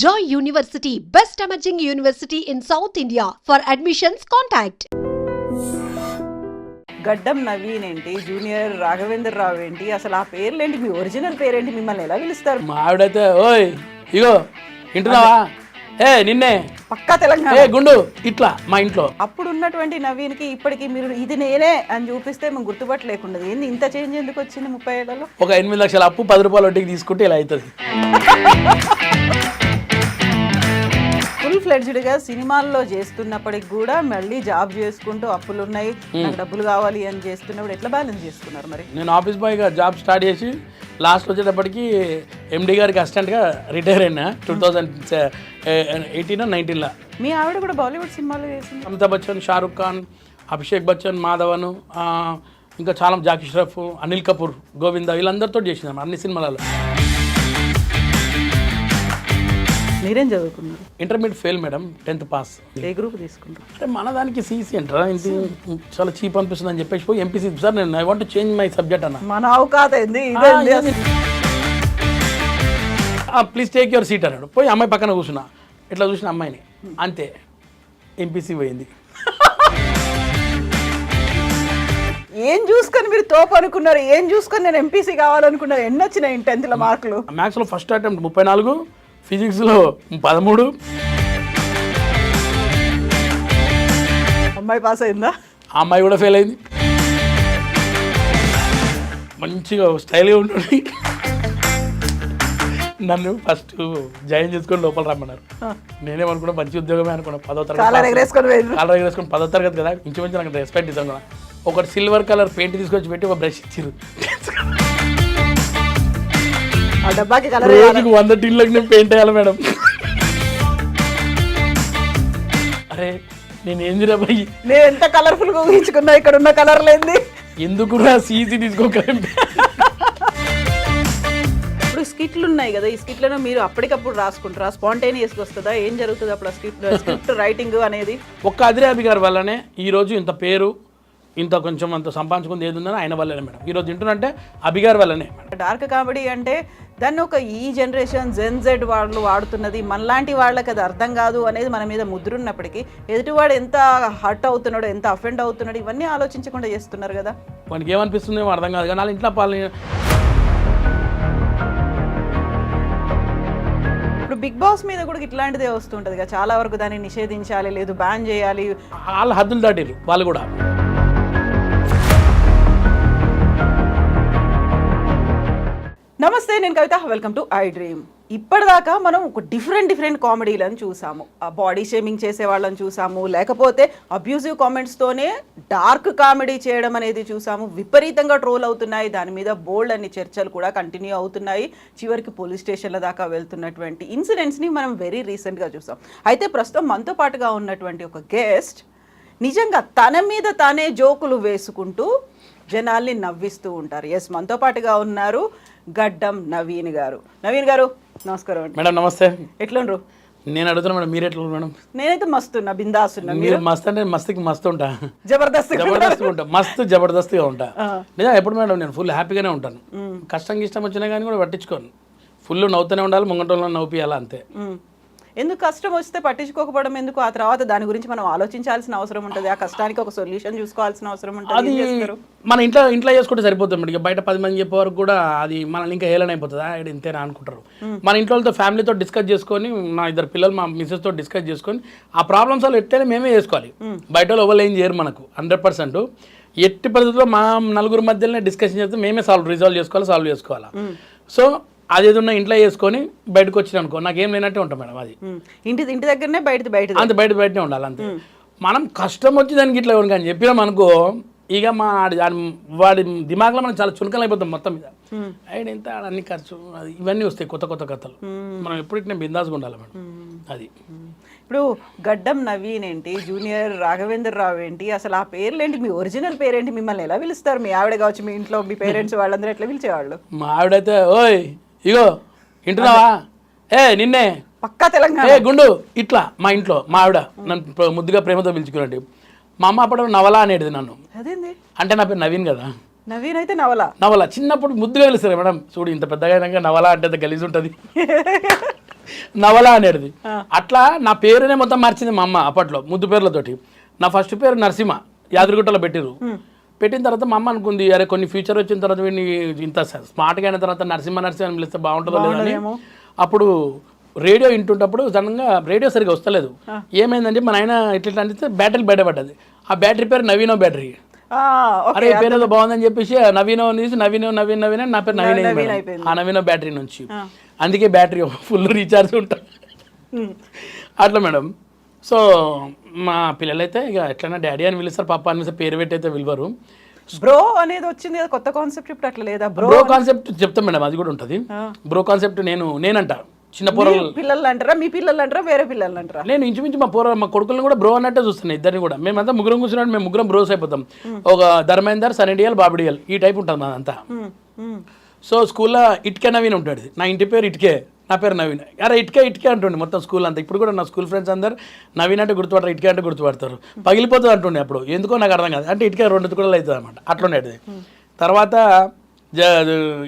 Joy University, best emerging university in South India. For admissions, contact. గడ్డం నవీన్ ఏంటి, junior Raghavendra రావు ఏంటి, అసలు ఆ పేర్లేంటి, మీ ఒరిజినల్ పేరేంటి, మిమ్మల్ని ఎలా పిలుస్తారు? మా ఆవిడైతే ఓయ్ ఇగో వింటున్నావా, ఏ నిన్నే పక్కా తెలంగాణ, ఏ గుండు ఇట్లా మా ఇంట్లో. అప్పుడు ఉన్నటువంటి నవీన్ కి ఇప్పటికి మీరు ఇది నేనే అని చూపిస్తే మనం గుర్తుపట్టలేకుండా ఏంది ఇంత చేంజ్ ఎందుకు వచ్చింది 30 ఏళ్లలో? ఒక 8 లక్షల అప్పు 10 రూపాయల వడ్డీకి తీసుకుంటే ఇలా అవుతుంది. ఫుల్ ఫ్లెడ్జ్డ్ గా సినిమాల్లో చేస్తున్నప్పటికి కూడా మళ్ళీ జాబ్ చేసుకుంటూ అప్పులు ఉన్నాయి, నాకు డబ్బులు కావాలి అని చేస్తున్నప్పుడు ఎట్లా బ్యాలెన్స్ చేసుకున్నారు మరి? నేను ఆఫీస్ బాయ్గా జాబ్ స్టార్ట్ చేసి లాస్ట్ వచ్చేటప్పటికి ఎండి గారికి అసిస్టెంట్గా రిటైర్ అయినా 2018-19లో. మీ ఆవిడ కూడా బాలీవుడ్ సినిమాలో చేసింది. అమితాబ్ బచ్చన్, షారుఖ్ ఖాన్, అభిషేక్ బచ్చన్, మాధవన్, ఇంకా చాలా జాకీ ష్రఫ్, అనిల్ కపూర్, గోవింద వీళ్ళందరితో చేసినాం అన్ని సినిమాలలో. మీరేం చదువుకున్నారు? Intermediate fail madam, 10th pass. ఏ గ్రూప్ తీసుకున్నారు? అంటే మన దానికి సీసీ అంటారా, ఇంటి చాలా చీప్ అనిపిస్తుంది అని చెప్పేసి పోయి ఎంపీసీ సార్ నేను I want to change my subject అన్న. మన అవకాశం ఏంది, ప్లీజ్ టేక్ యువర్ సీట్ అన్నాడు. పోయి అమ్మాయి పక్కన కూర్చున్నా, ఇట్లా చూసిన అమ్మాయిని అంతే ఎంపీసీ పోయింది. ఏం చూసుకొని మీరు తోపు అనుకున్నారు, ఏం చూసుకొని నేను ఎంపీసీ కావాలనుకున్నారు? ఎన్ని వచ్చినాయి 10th మార్కులు? మ్యాథ్స్లో ఫస్ట్ అటెంప్ట్ 34, ఫిజిక్స్లో 13. అమ్మాయి పాస్ అయిందా? ఆ అమ్మాయి కూడా ఫెయిల్ అయింది. మంచిగా స్టైల్గా ఉంటుంది. నన్ను ఫస్ట్ జాయిన్ చేసుకొని లోపల రమ్మన్నారు. నేనేమనుకున్నా మంచి ఉద్యోగమే అనుకున్నా. 10వ తరగతి కాలర్ ఎగరేసుకొని 10వ తరగతి కదా, ఇంచుమించు నాకు రెస్పెక్ట్ ఇస్తాను కదా. ఒకటి సిల్వర్ కలర్ పెయింట్ తీసుకొచ్చి పెట్టి ఒక బ్రష్ ఇచ్చారు. రోజుకు 100 టీన్లకు నేను పెయింట్ వేయాలి మేడం. అరే నేను ఏంది రా భయ్, నేను ఎంత కలర్ఫుల్ గా ఊహించుకున్నా, ఇక్కడ ఉన్న కలర్ లేని ఎందుకు సీసీ తీసుకోకండి. ఇప్పుడు స్కిట్లు ఉన్నాయి కదా, ఈ స్కిట్లను మీరు అప్పటికప్పుడు రాసుకుంటారా, స్పాంటేనియస్గా వస్తుందా, ఏం జరుగుతుంది అప్పుడు? స్క్రిప్ట్ రైటింగ్ అనేది ఒక్క అదిరాబి గారి వల్లనే ఈరోజు ఇంత పేరు, ఇంత కొంచెం అంత సంపాదించుకుంది ఏది ఉందని ఆయన వల్లనే మేడం. ఈరోజు తింటున్నంటే అభిగారి వల్లనే. డార్క్ కామెడీ అంటే దాన్ని ఒక ఈ జనరేషన్ జెన్జెడ్ వాళ్ళు వాడుతున్నది, మనలాంటి వాళ్ళకి అది అర్థం కాదు అనేది మన మీద ముద్రున్నప్పటికీ ఎదుటివాడు ఎంత హర్ట్ అవుతున్నాడు, ఎంత అఫెండ్ అవుతున్నాడు, ఇవన్నీ ఆలోచించకుండా చేస్తున్నారు కదా. వానికి ఏమనిపిస్తుందో అర్థం కాదు కానీ వాళ్ళ ఇంట్లో ఇప్పుడు బిగ్ బాస్ మీద కూడా ఇట్లాంటిదే వస్తుంటుంది కదా, చాలా వరకు దాన్ని నిషేధించాలి, లేదు బ్యాన్ చేయాలి, వాళ్ళ హద్దులు దాటిరు వాళ్ళు కూడా. నమస్తే, నేను కవిత, వెల్కమ్ టు ఐ డ్రీమ్. ఇప్పటిదాకా మనం ఒక డిఫరెంట్ కామెడీలను చూసాము. బాడీ షేమింగ్ చేసే వాళ్ళని చూసాము, లేకపోతే అబ్యూజివ్ కామెంట్స్తోనే డార్క్ కామెడీ చేయడం అనేది చూసాము. విపరీతంగా ట్రోల్ అవుతున్నాయి, దాని మీద బోల్డ్ అన్ని చర్చలు కూడా కంటిన్యూ అవుతున్నాయి. చివరికి పోలీస్ స్టేషన్ల దాకా వెళ్తున్నటువంటి ఇన్సిడెంట్స్ని మనం వెరీ రీసెంట్గా చూసాం. అయితే ప్రస్తుతం మనతో పాటుగా ఉన్నటువంటి ఒక గెస్ట్ నిజంగా తన మీద తానే జోకులు వేసుకుంటూ జనాల్ని నవ్విస్తూ ఉంటారు. ఎస్, మనతో పాటుగా ఉన్నారు గడ్డం నవీన్ గారు. నవీన్ గారు నమస్కారం అండి. మేడం నమస్తే. ఎట్లుండ్రు? నేను అడుగుతున్నా మేడం, మీరు ఎట్లా మేడం? నేనైతే మస్తున్నా, బిందాస్ ఉన్నా. మీరు మస్తు అంటే మస్తుకి మస్తు ఉంటా, జబర్దస్త్ ఉంటా, మస్తు జబర్దస్త్గా ఉంటా. నిజం ఎప్పుడు మేడం నేను ఫుల్ హ్యాపీగానే ఉంటాను. కష్టం ఇష్టం వచ్చినా కానీ కూడా పట్టించుకోను. ఫుల్ నవ్వుతూనే ఉండాలి, ముంగటంలో నవ్వుపియాలి అంతే. ఎందుకు కష్టం వస్తే పట్టించుకోకపోవడం ఎందుకు? ఆ తర్వాత దాని గురించి మనం ఆలోచించాల్సిన అవసరం ఉంటుంది, ఆ కష్టానికి ఒక సొల్యూషన్ చూసుకోవాల్సిన అవసరం ఉంటుంది. అది మన ఇంట్లో చేసుకుంటే సరిపోతుంది మేడం. బయట 10 మంది చెప్పే వరకు కూడా అది మనల్ని ఇంకా హేళన అయిపోతుంది. ఆయన ఇంతేనా అనుకుంటారు. మన ఇంట్లో ఫ్యామిలీతో డిస్కస్ చేసుకొని, మా 2 పిల్లలు మా మిస్సెస్తో డిస్కస్ చేసుకొని ఆ ప్రాబ్లమ్స్ వాళ్ళు ఎట్లయినా మేమే చేసుకోవాలి. బయట వాళ్ళు ఎవరు ఏం చేయరు మనకు 100%. ఎట్టి పరిస్థితుల్లో మా 4 మధ్యలోనే డిస్కషన్ చేస్తే మేమే సాల్వ్ చేసుకోవాలి. సో అదేది ఉన్న ఇంట్లో వేసుకొని బయటకు వచ్చిన అనుకో నాకేం లేనట్టే ఉంటాం మేడం. అది ఇంటి దగ్గరనే బయటనే ఉండాలి అంతే. మనం కష్టం వచ్చి దానికి ఇట్లా కానీ చెప్పినాం అనుకో, ఇక వాడి దిమాగ్లో మనం చాలా చులకలు అయిపోతాం మొత్తం మీద. అయినా ఇంత అన్ని ఖర్చు అది ఇవన్నీ వస్తాయి, కొత్త కథలు. మనం ఎప్పుడు ఇట్లా బిందాస్గా ఉండాలి మేడం. అది ఇప్పుడు గడ్డం నవీన్ ఏంటి, జూనియర్ రాఘవేంద్ర రావు ఏంటి, అసలు ఆ పేర్లేంటి, మీ ఒరిజినల్ పేరేంటి, మిమ్మల్ని ఎలా పిలుస్తారు? మీ ఆవిడ కావచ్చు, మీ ఇంట్లో మీ పేరెంట్స్ వాళ్ళందరూ ఎట్లా పిలిచేవాళ్ళు? మా ఆవిడైతే ఓయ్ ఇగో వింటున్నావా, ఏ నిన్నే పక్కా తెలంగాణ, ఏ గుండు ఇట్లా మా ఇంట్లో మా ఆవిడ నన్ను ముద్దుగా ప్రేమతో పిలుచుకున్నాడు. మా అమ్మ అప్పుడు నవల అనేది నన్ను. అదేంది అంటే నా పేరు నవీన్ కదా. నవీన్ అయితే నవల చిన్నప్పుడు ముద్దుగా పిలుస్తారు మేడం. చూడు ఇంత పెద్దగా నవల అంటే గలీజ్ ఉంటుంది. నవల అనేది. అట్లా నా పేరునే మొత్తం మార్చింది మా అమ్మ అప్పట్లో ముద్దు పేర్లతోటి. నా ఫస్ట్ పేరు నరసింహ, యాదగిరిగుట్టలో పెట్టిరు. పెట్టిన తర్వాత మా అమ్మ అనుకుంది, అరే కొన్ని ఫ్యూచర్ వచ్చిన తర్వాత వీడిని ఇంత స్మార్ట్గా అయిన తర్వాత నరసింహ అని పిలిస్తే బాగుంటుందో లేదని. అప్పుడు రేడియో వింటుంటప్పుడు సడన్గా రేడియో సరిగా వస్తలేదు. ఏమైందంటే మన ఆయన ఇట్లా అనిపిస్తే బ్యాటరీ బయటపడ్డది. ఆ బ్యాటరీ పేరు నవీనో బ్యాటరీ. అరే పేరు ఏదో బాగుందని చెప్పేసి నవీనో తీసి నవీన్ నా పేరు నవీన్ అయిపోయింది ఆ నవీనో బ్యాటరీ నుంచి. అందుకే బ్యాటరీ ఫుల్ రీఛార్జ్ ఉంటా అట్లా మేడం. సో మా పిల్లలైతే ఇక ఎట్లన్నా డాడీ అని పిలుస్తారు, పాప అని పేరు పెట్టి అయితే పిలవరు. బ్రో అనేది వచ్చింది కదా కొత్త కాన్సెప్ట్, ఇప్పుడు అట్లా లేదా? బ్రో కాన్సెప్ట్ చెప్తాం మేడం, అది కూడా ఉంటుంది. బ్రో కాన్సెప్ట్ నేనంట చిన్న పోరలు పిల్లలు అంటారా, మీ పిల్లలు అంటారా, వేరే పిల్లలు అంటారా? నేను ఇంచుమించు మా కొడుకులను కూడా బ్రో అన్నట్టే చూస్తున్నాను. ఇద్దరిని కూడా మేమంతా ముగ్గురం కూర్చున్నాడు, మేము ముగ్గురం బ్రోస్ అయిపోతాం. ఒక ధర్మేందర్, సనిడియల్, బాబిడియల్ ఈ టైప్ ఉంటుంది మాదంతా. సో స్కూల్లో ఇటుకే నవీన్ ఉంటాడు, నా ఇంటి పేరు ఇటుకే, నా పేరు నవీన్. అరే ఇటుకే అంటుండే మొత్తం స్కూల్ అంతా. ఇప్పుడు కూడా నా స్కూల్ ఫ్రెండ్స్ అందరు నవీన్ అంటే గుర్తుపడతారు, ఇటుకే అంటే గుర్తుపడతారు. పగిలిపోతుంది అంటుండే అప్పుడు, ఎందుకో నాకు అర్థం కాదు. అంటే ఇటుకే 2 కూడా అవుతుంది అనమాట, అట్లుండేది. తర్వాత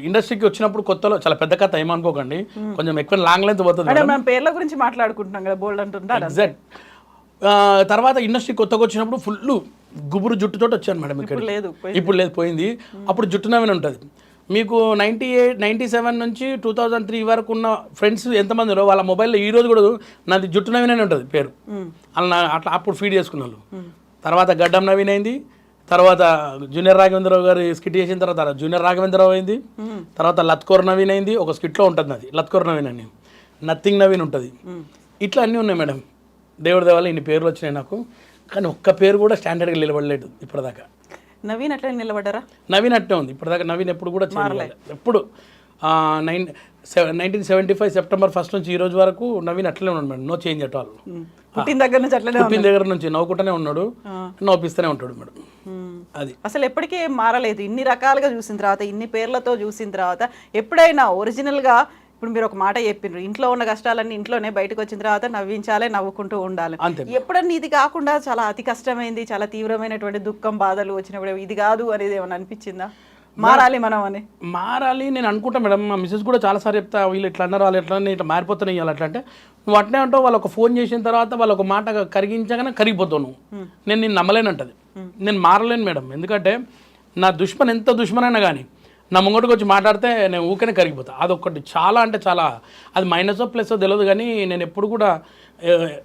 ఇండస్ట్రీకి వచ్చినప్పుడు కొత్తలో చాలా పెద్ద కథ ఏమనుకోకండి, కొంచెం ఎక్కువ లాంగ్ లెంత్ పోతుంది. మనం పేర్ల గురించి మాట్లాడుకుంటున్నాం కదా, బోల్డ్ అంటుంటారు. ఎగ్జాక్ట్. తర్వాత ఇండస్ట్రీ కొత్తగా వచ్చినప్పుడు ఫుల్ గుబురు జుట్టుతో వచ్చాను మేడం ఇక్కడ. ఇప్పుడు లేదు, పోయింది. అప్పుడు జుట్టు నవీన్ ఉంటుంది. మీకు 97 నుంచి 2003 వరకు ఉన్న ఫ్రెండ్స్ ఎంతమంది వాళ్ళ మొబైల్లో ఈ రోజు కూడా నాది జుట్టు నవీన్ అని ఉంటుంది పేరు. అట్లా అప్పుడు ఫీడ్ చేసుకున్న వాళ్ళు. తర్వాత గడ్డం నవీన్ అయింది. తర్వాత జూనియర్ రాఘవేంద్రరావు గారు స్కిట్ చేసిన తర్వాత జూనియర్ రాఘవేంద్రరావు అయింది. తర్వాత లత్కోర్ నవీన్ అయింది, ఒక స్కిట్లో ఉంటుంది అది లత్కోర్ నవీన్ అని. నథింగ్ నవీన్ ఉంటుంది. ఇట్లా అన్నీ ఉన్నాయి మేడం. దేవుడి దేవాల ఇన్ని పేర్లు వచ్చినాయి నాకు, కానీ ఒక్క పేరు కూడా స్టాండర్డ్గా నిలబడలేదు ఇప్పటిదాకా. నవీన్ అట్లా నిలబడ్డారా? నవీన్ అట్టే ఉంది ఇప్పటిదాకా. నవీన్ ఎప్పుడు కూడా చేయలేదు. ఎప్పుడు 1975 సెప్టెంబర్ 1 నుంచి ఈ రోజు వరకు నవీన్ అట్లనే ఉన్నాడు madam, no change at all. పుట్టిన దగ్గర నుంచి నవ్వుకుంటూనే ఉన్నాడు, నవ్విస్తూనే ఉంటాడు మేడం. అది అసలు ఎప్పటికీ మారలేదు. ఇన్ని రకాలుగా చూసిన తర్వాత, ఇన్ని పేర్లతో చూసిన తర్వాత ఎప్పుడైనా ఒరిజినల్గా, ఇప్పుడు మీరు ఒక మాట చెప్పిండ్రు, ఇంట్లో ఉన్న కష్టాలన్నీ ఇంట్లోనే, బయటకు వచ్చిన తర్వాత నవ్వించాలి, నవ్వుకుంటూ ఉండాలి. ఎప్పుడన్నా ఇది కాకుండా చాలా అతి కష్టమైంది, చాలా తీవ్రమైనటువంటి దుఃఖం, బాధలు వచ్చినప్పుడు ఇది కాదు అనేది ఏమైనా అనిపించిందా? మారాలి మనం అని. మారాలి నేను అనుకుంటా మేడం. మా మిస్సెస్ కూడా చాలాసార్లు చెప్తా, వీళ్ళు ఇట్లా అన్నారు, వాళ్ళు ఎట్లా ఇట్లా మారిపోతున్నాయి అట్లా అంటే, నువ్వు అట్నే అంటావు. వాళ్ళు ఒక ఫోన్ చేసిన తర్వాత వాళ్ళు ఒక మాట కరిగించగానే కరిగిపోతావు నువ్వు. నేను నమ్మలేనంటది. నేను మారలేను మేడం, ఎందుకంటే నా దుష్మన్ ఎంత దుష్మనైనా కానీ నా ముంగటికి వచ్చి మాట్లాడితే నేను ఊకనే కరిగిపోతా. అదొకటి చాలా అంటే చాలా, అది మైనస్ ప్లస్ తెలియదు, కానీ నేను ఎప్పుడు కూడా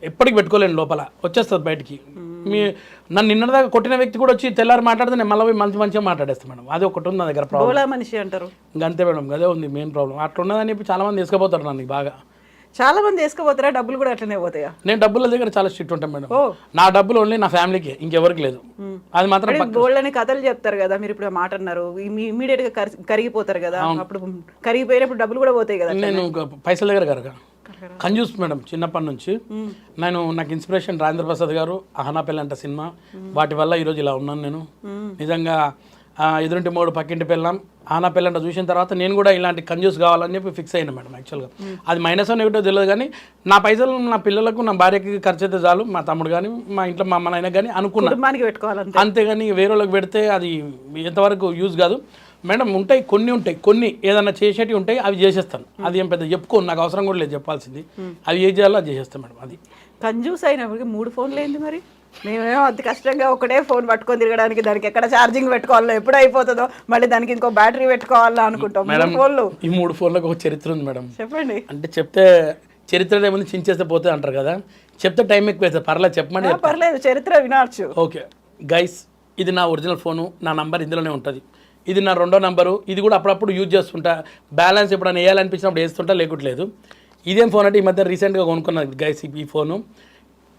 ఎప్పటికి పెట్టుకోలేను, లోపల వచ్చేస్తుంది బయటికి. నన్ను నిన్నదాకా కొట్టిన వ్యక్తి కూడా వచ్చి తెల్లారి మాట్లాడితే నేను మళ్ళీ మంచిగా మాట్లాడేస్తాను మేడం. అది ఒకటి ఉంది నా దగ్గర ప్రాబ్లం. మనిషి అంటారు అంతే మేడం, అదే ఉంది మెయిన్ ప్రాబ్లం. అట్లా ఉన్నదని చెప్పి చాలా మంది తీసుకుపోతారు నన్ను బాగా. చాలా మంది వేసుకోపోతారా? డబ్బులు కూడా అట్లనే పోతాయా? నేను డబ్బుల దగ్గర చాలా స్ట్రిక్ట్ ఉంటాను మేడం. నా డబ్బులు ఓన్లీ నా ఫ్యామిలీకి, ఇంకెవరికి లేదు. అది మాత్రం గోల్డ్ అని కథలు చెప్తారు కదా, మీరు ఇప్పుడు మాట అన్నారు, ఇమీడియట్ గా కరిగిపోతారు కదా, అప్పుడు కరిగిపోయినప్పుడు డబ్బులు కూడా పోతాయి కదా. నేను పైసల దగ్గర కరగా కంజూస్ మేడం చిన్నప్పటి నుంచి. నాకు ఇన్స్పిరేషన్ రాజేంద్ర ప్రసాద్ గారు, అహనా పెళ్ళంట సినిమా, వాటి వల్ల ఈరోజు ఇలా ఉన్నాను నేను. నిజంగా ఎదురింటి మూడు పక్కింటి పెళ్ళాం, ఆనా పెళ్ళంట చూసిన తర్వాత నేను కూడా ఇలాంటి కంజూస్ కావాలని చెప్పి ఫిక్స్ అయినా మేడం. యాక్చువల్గా అది మైనస్ అని ఏమిటో తెలియదు, కానీ నా పైసలు నా పిల్లలకు, నా భార్యకి ఖర్చు అయితే చాలు, మా తమ్ముడు కానీ మా ఇంట్లో మా అమ్మ నాయన కానీ అనుకున్నాను పెట్టుకోవాలి. అంతేగాని వేరే వాళ్ళకి పెడితే అది ఎంతవరకు యూజ్ కాదు మేడం. కొన్ని ఏదన్నా చేసేటివి ఉంటాయి, అవి చేసేస్తాను. అది ఏం పెద్ద చెప్పుకోను, నాకు అవసరం కూడా లేదు చెప్పాల్సింది. అవి ఏం చేయాలో అది చేసేస్తాను మేడం. అది కంజూస్ అయినప్పటికీ 3 ఫోన్లు ఏంది మరి? మేమేమో అతి కష్టంగా ఒకటే ఫోన్ పట్టుకొని తిరగడానికి, దానికి ఎక్కడ ఛార్జింగ్ పెట్టుకోవాలో, ఎప్పుడు అయిపోతుందో, మళ్ళీ దానికి ఇంకో బ్యాటరీ పెట్టుకోవాలా అనుకుంటాం. ఈ 3 ఫోన్లకు ఒక చరిత్ర ఉంది మేడం. చెప్పండి. అంటే చెప్తే చరిత్ర ఏముంది, చించేస్తే పోతే అంటారు కదా, చెప్తే టైం ఎక్కువ అవుతుంది. పర్లేదు చెప్పండి. పర్లేదు, చరిత్ర వినొచ్చు. ఓకే గైస్, ఇది నా ఒరిజినల్ ఫోను, నా నంబర్ ఇందులోనే ఉంటుంది. ఇది నా 2వ నంబరు. ఇది కూడా అప్పుడప్పుడు యూజ్ చేస్తుంటా, బ్యాలెన్స్ ఎప్పుడైనా వేయాలనిపించినప్పుడు వేస్తుంటా, లేకుంటలేదు. ఇదేం ఫోన్ అంటే ఈ మధ్య రీసెంట్గా కొనుక్కున్నది గైస్ ఈ ఫోను.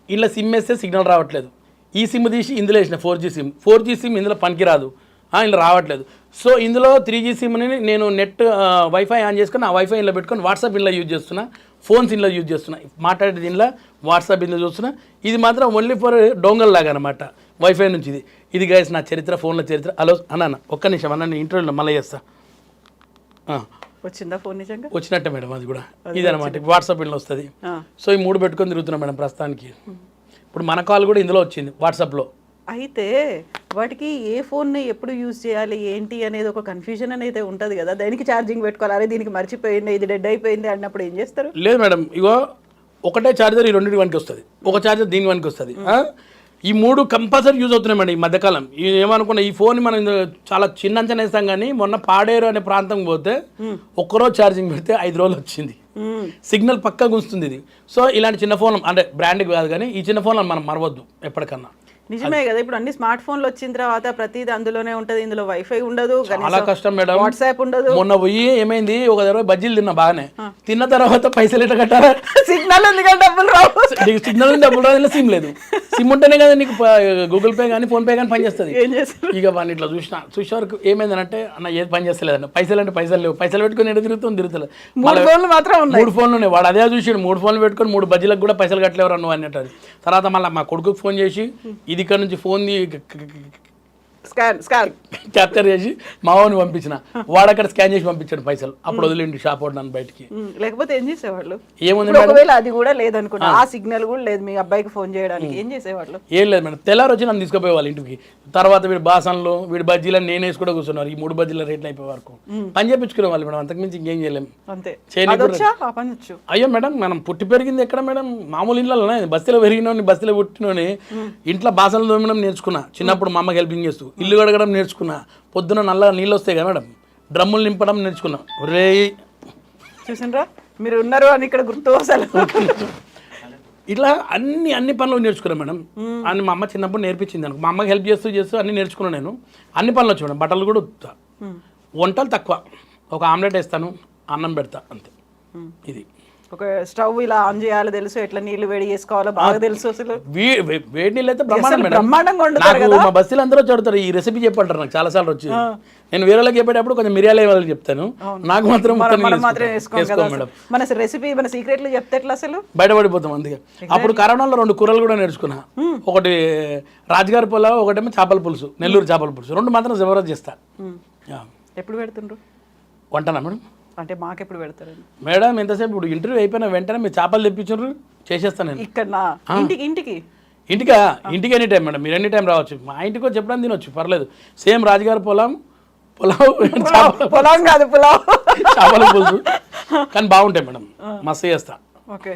ఇలా సిమ్ వేస్తే సిగ్నల్ రావట్లేదు. ఈ సిమ్ తీసి ఇందులో వేసిన 4G సిమ్ ఇందులో పనికిరాదు, ఇందులో రావట్లేదు. సో ఇందులో 3G సిమ్ని నేను నెట్ వైఫై ఆన్ చేసుకుని ఆ వైఫై ఇంట్లో పెట్టుకొని వాట్సాప్ ఇంట్లో యూజ్ చేస్తున్నా, ఫోన్స్ ఇంట్లో యూజ్ చేస్తున్నా, మాట్లాడేది ఇంట్లో, వాట్సాప్ ఇంట్లో చూస్తున్నా. ఇది మాత్రం ఓన్లీ ఫర్ డోంగల్ లాగా అనమాట, వైఫై నుంచి. ఇది గైస్ నా చరిత్ర, ఫోన్ల చరిత్ర. హలో అన్న, ఒక్క నిమిషం అన్న, నేను ఇంటర్వ్యూలో మళ్ళీ చేస్తా. వచ్చిందా ఫోన్? నిజంగా వచ్చినట్టే మేడం. అది కూడా ఇది అనమాట, వాట్సాప్ ఇంట్లో వస్తుంది. సో ఈ 3 పెట్టుకొని తిరుగుతున్నా మేడం ప్రస్తుతానికి. ఇప్పుడు మన కాల్ కూడా ఇందులో వచ్చింది వాట్సాప్లో. అయితే వాటికి ఏ ఫోన్ని ఎప్పుడు యూజ్ చేయాలి ఏంటి అనేది ఒక కన్ఫ్యూజన్ అనేది ఉంటుంది కదా, దానికి ఛార్జింగ్ పెట్టుకోవాలి, అరే దీనికి మర్చిపోయింది ఇది డెడ్ అయిపోయింది అన్నప్పుడు ఏం చేస్తారు? లేదు మేడం, ఇగో ఒకటే ఛార్జర్ ఈ రెండింటి వానికి వస్తుంది, ఒక ఛార్జర్ దీని వానికి వస్తుంది. ఈ 3 కంపల్సరీ యూజ్ అవుతున్నాయి మేడం ఈ మధ్యకాలం. ఏమనుకున్నా ఈ ఫోన్ మనం చాలా చిన్న అంచనా వేస్తాం, కానీ మొన్న పాడేరు అనే ప్రాంతం పోతే ఒక్కరోజు ఛార్జింగ్ పెడితే 5 రోజులు వచ్చింది. సిగ్నల్ పక్కా గుంస్తుంది ఇది. సో ఇలాంటి చిన్న ఫోన్ అంటే బ్రాండ్ కాదు, కానీ ఈ చిన్న ఫోన్లను మనం మరవద్దు ఎప్పటికన్నా. నిజమే కదా, ఇప్పుడు అన్ని స్మార్ట్ ఫోన్లు వచ్చిన తర్వాత ప్రతిదీ అందులోనే ఉంటది, ఇందులో వైఫై ఉండదు, చాలా కష్టం మేడం. వాట్సాప్ ఉండదు. మొన్న పోయి ఏమైంది, ఒక 20 బజ్జీలు తిన్నా బాగానే, తిన్న తర్వాత పైసలు ఎట్లా కట్టాలా? సిగ్నల్ ఎందుకంటే డబ్బులు రావు. సిగ్నల్ డబ్బులు రాదు, సిమ్ లేదు. సిమ్ ఉంటేనే కదా నీకు గూగుల్ పే కానీ ఫోన్ పే కానీ పనిచేస్తుంది. ఏం చేస్తారు ఇక వాడిని ఇట్లా చూసే వరకు ఏమైందంటే అన్న ఏది పని చేస్తలేదన్న, పైసలు అంటే పైసలు లేవు, పైసలు పెట్టుకుని ఎక్కడ తిరుగుతలేదు. 3 ఫోన్లు మాత్రం ఉన్నాయి. 3 ఫోన్లు ఉన్నాయి. వాడు అదే చూసాడు, 3 ఫోన్లు పెట్టుకొని 3 బజ్జీలకు కూడా పైసలు కట్టలేవరు నువ్వు అన్నట్టు. తర్వాత మళ్ళీ మా కొడుకుకి ఫోన్ చేసి ఇది ఇక్కడ నుంచి ఫోన్ క్యాప్చర్ చేసి మా వాడిని పంపించిన, వాడు అక్కడ స్కాన్ చేసి పంపించాడు పైసలు. అప్పుడు వదిలేండి షాప్ వాడు నన్ను బయటికి. లేకపోతే ఏం చేసేవాళ్ళు? ఏముంది ఒకవేళ అది కూడా లేదనుకున్నా, ఆ సిగ్నల్ కూడా లేదు మీ అబ్బాయికి ఫోన్ చేయడానికి, ఏం చేసేవాళ్ళు? ఏం లేదు మేడం, తెల్లారు వచ్చి నన్ను తీసుకుపోయేవాళ్ళు ఇంటికి. తర్వాత వీడి బాసన్లు వీడి బజ్జీలను నేను వేసి కూడా కూర్చున్నారు. ఈ 3 బజ్జీల రేట్లు అయిపోయే వరకు పని చేయించుకునే వాళ్ళు మేడం, అంతకుమించి ఇంకేం చేయలేము. అంతే. చేయలేదు. అయ్యో మేడం, మనం పుట్టి పెరిగింది ఎక్కడ మేడం? మామూలు ఇళ్ళలోనే, బస్తీలో పెరిగినోని బస్తీలో పుట్టినోని ఇంట్లో బాసనలు తోమడం నేర్చుకున్నా చిన్నప్పుడు, మా అమ్మకి హెల్పింగ్ చేస్తూ. ఇల్లు కడగడం నేర్చుకున్నా, పొద్దున నల్ల నీళ్ళు వస్తాయి కదా మేడం, డ్రమ్ములు నింపడం నేర్చుకున్నా. రే చూసిండ్రా మీరు ఉన్నారు అని ఇక్కడ గుర్తు అసలు. ఇట్లా అన్ని పనులు నేర్చుకున్నాను మేడం. అని మా అమ్మ చిన్నప్పుడు నేర్పించింది అనుకో. మా అమ్మకి హెల్ప్ చేస్తూ అన్ని నేర్చుకున్నాను నేను. అన్ని పనులు వచ్చి మేడం, బట్టలు కూడా ఉత్తా, వంటలు తక్కువ. ఒక ఆమ్లెట్ వేస్తాను, అన్నం పెడతా, అంతే. ఇది ఒక స్టవ్ ఇలా ఆన్ చేయాలి తెలుసు, ఎట్లా నీళ్లు వేడి చేసుకోవాలో బాగా తెలుసు. అసలు వేడి నీళ్ళు అయితే బ్రహ్మాండంగా వండుతారు కదా. మా బస్సులు అందరూ చదువుతారు, ఈ రెసిపీ చెప్పంటారు నాకు చాలా సార్లు వచ్చి. నేను వేరే వాళ్ళకి చెప్పేటప్పుడు కొంచెం మిరియాల వాళ్ళకి చెప్తాను, నాకు మాత్రం మేడం. మన రెసిపీ మన సీక్రెట్లు చెప్తే ఎట్లా అసలు బయటపడిపోతాం. అందుకే అప్పుడు కరోనాలో 2 కూరలు కూడా నేర్చుకున్నా. ఒకటి రాజుగారి పులావ్, ఒకటేమో చేపల పులుసు, నెల్లూరు చేపల పులుసు. 2 మాత్రం జబర్దస్త్ చేస్తా. ఎప్పుడు పెడుతుండ్రు వంటనా మేడం? అంటే మాకెప్పుడు పెడతారండి మేడం? ఎంతసేపు ఇప్పుడు ఇంటర్వ్యూ అయిపోయిన వెంటనే మీరు చేపలు తెప్పించారు, చేసేస్తాను నేను. ఇక్కడ ఇంటికి ఎనీ టైం మేడం, మీరు ఎనీ టైం రావచ్చు. మా ఇంటికి వచ్చి ఎప్పుడైనా తినొచ్చు, పర్లేదు. సేమ్ రాజుగారి పులావ్ కాదు పులావ్ చేపల పులుసు, కానీ బాగుంటాయి మేడం, మస్తు చేస్తా. ఓకే.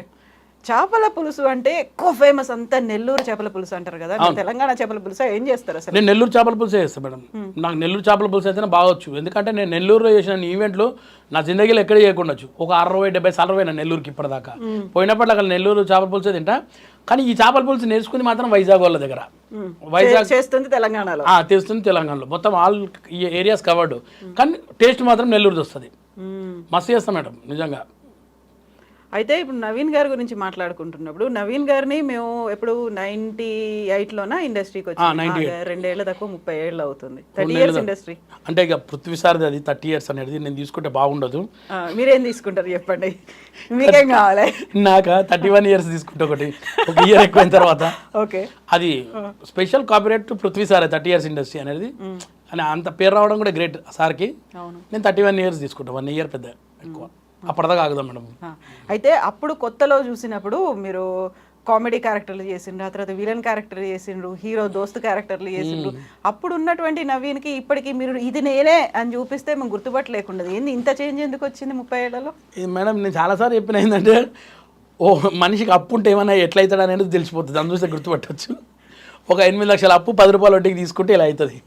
చేపల పులుసు అంటే ఎక్కువ ఫేమస్ అంతా నెల్లూరు చేపల పులుసు అంటారు కదా, తెలంగాణ చేపల పులుసు ఏం చేస్తారు అసలు? నేను నెల్లూరు చేపల పులుసు చేస్తాను మేడం. నాకు నెల్లూరు చేపల పులుసు అయితేనే బాగొచ్చు, ఎందుకంటే నేను నెల్లూరులో చేసిన ఈవెంట్లు నా జిందగీలో ఎక్కడ చేయకుండా ఒక 60-70 సార్లు పోయినా నెల్లూరుకి ఇప్పటిదాకా. పోయినప్పుడు అక్కడ నెల్లూరు చేపల పులుసు తింటా, కానీ ఈ చేపల పులుసు నేర్చుకుంది మాత్రం వైజాగ్ వాళ్ళ దగ్గర. వైజాగ్ చేస్తుంది తెలంగాణలో, తెస్తుంది తెలంగాణలో, మొత్తం ఆల్ ఏరియాస్ కవర్డ్, కానీ టేస్ట్ మాత్రం నెల్లూరుది వస్తుంది. మస్తు చేస్తాం మేడం నిజంగా. అయితే ఇప్పుడు నవీన్ గారి గురించి మాట్లాడుకుంటున్నప్పుడు, నవీన్ గారిని మేము ఎప్పుడు 98లోనా ఇండస్ట్రీకి వచ్చి 2 ఏళ్ళ తక్కువ 30 ఏళ్ళు అవుతుంది. 30 years ఇండస్ట్రీ అంటే ఇక పృథ్వీ సార్ది అది 30 years అనేది నేను తీసుకుంటే బాగుండదు. మీరేం తీసుకుంటారు చెప్పండి, మీకేం కావాలి? నాకు 31 years తీసుకుంటే ఒక ఇయర్ ఎక్కువైన తర్వాత ఓకే, అది special copyright Prithvi sir 30 years industry అనేది అని అంత పేరు రావడం కూడా గ్రేట్ సార్కి. నేను 31 years తీసుకుంటా, 1 year పెద్ద ఎక్కువ, అప్పటిదాకా ఆగుదాం మేడం. అయితే అప్పుడు కొత్తలో చూసినప్పుడు మీరు కామెడీ క్యారెక్టర్లు చేసిండ్రు, ఆ తర్వాత విలన్ క్యారెక్టర్ చేసిండ్రు, హీరో దోస్తు క్యారెక్టర్లు చేసిండ్రు. అప్పుడు ఉన్నటువంటి నవీన్కి ఇప్పటికి మీరు ఇది నేనే అని చూపిస్తే మేము గుర్తుపట్టలేకుండా ఏంది ఇంత చేంజ్ ఎందుకు వచ్చింది 30 ఏళ్లలో? మేడం నేను చాలాసార్లు చెప్పిన ఏంటంటే, మనిషికి అప్పు ఉంటే ఏమైనా ఎట్లయితాడు అనేది తెలిసిపోతుంది, అందులో చూస్తే గుర్తుపట్టవచ్చు. ఒక 8 లక్షల అప్పు 10 రూపాయల వడ్డీకి తీసుకుంటే ఇలా అవుతుంది.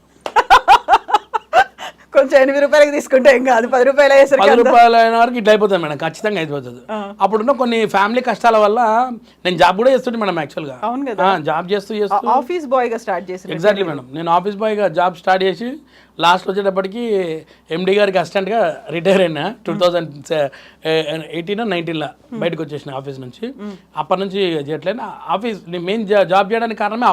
కొంచెం 8 రూపాయలకి తీసుకుంటే ఏం కాదు, 10 రూపాయలు 10 రూపాయలు అయిన వరకు ఇట్లా అయిపోతుంది మేడం, ఖచ్చితంగా అయిపోతుంది. అప్పుడున్న కొన్ని ఫ్యామిలీ కష్టాల వల్ల నేను జాబ్ కూడా చేస్తుంటే మేడం, యాక్చువల్గా. అవును కదా, జాబ్ చేస్తూ ఆఫీస్ బాయ్గా స్టార్ట్ చేసి. ఎగ్జాక్ట్లీ మేడం, నేను ఆఫీస్ బాయ్గా జాబ్ స్టార్ట్ చేసి లాస్ట్ వచ్చేటప్పటికి ఎండి గారికి అసిస్టెంట్గా రిటైర్ అయినా 2018-19లో బయటకు వచ్చేసిన ఆఫీస్ నుంచి. అప్పటి నుంచి చేయట్లేదు ఆఫీస్. మెయిన్ జాబ్ చేయడానికి కారణమే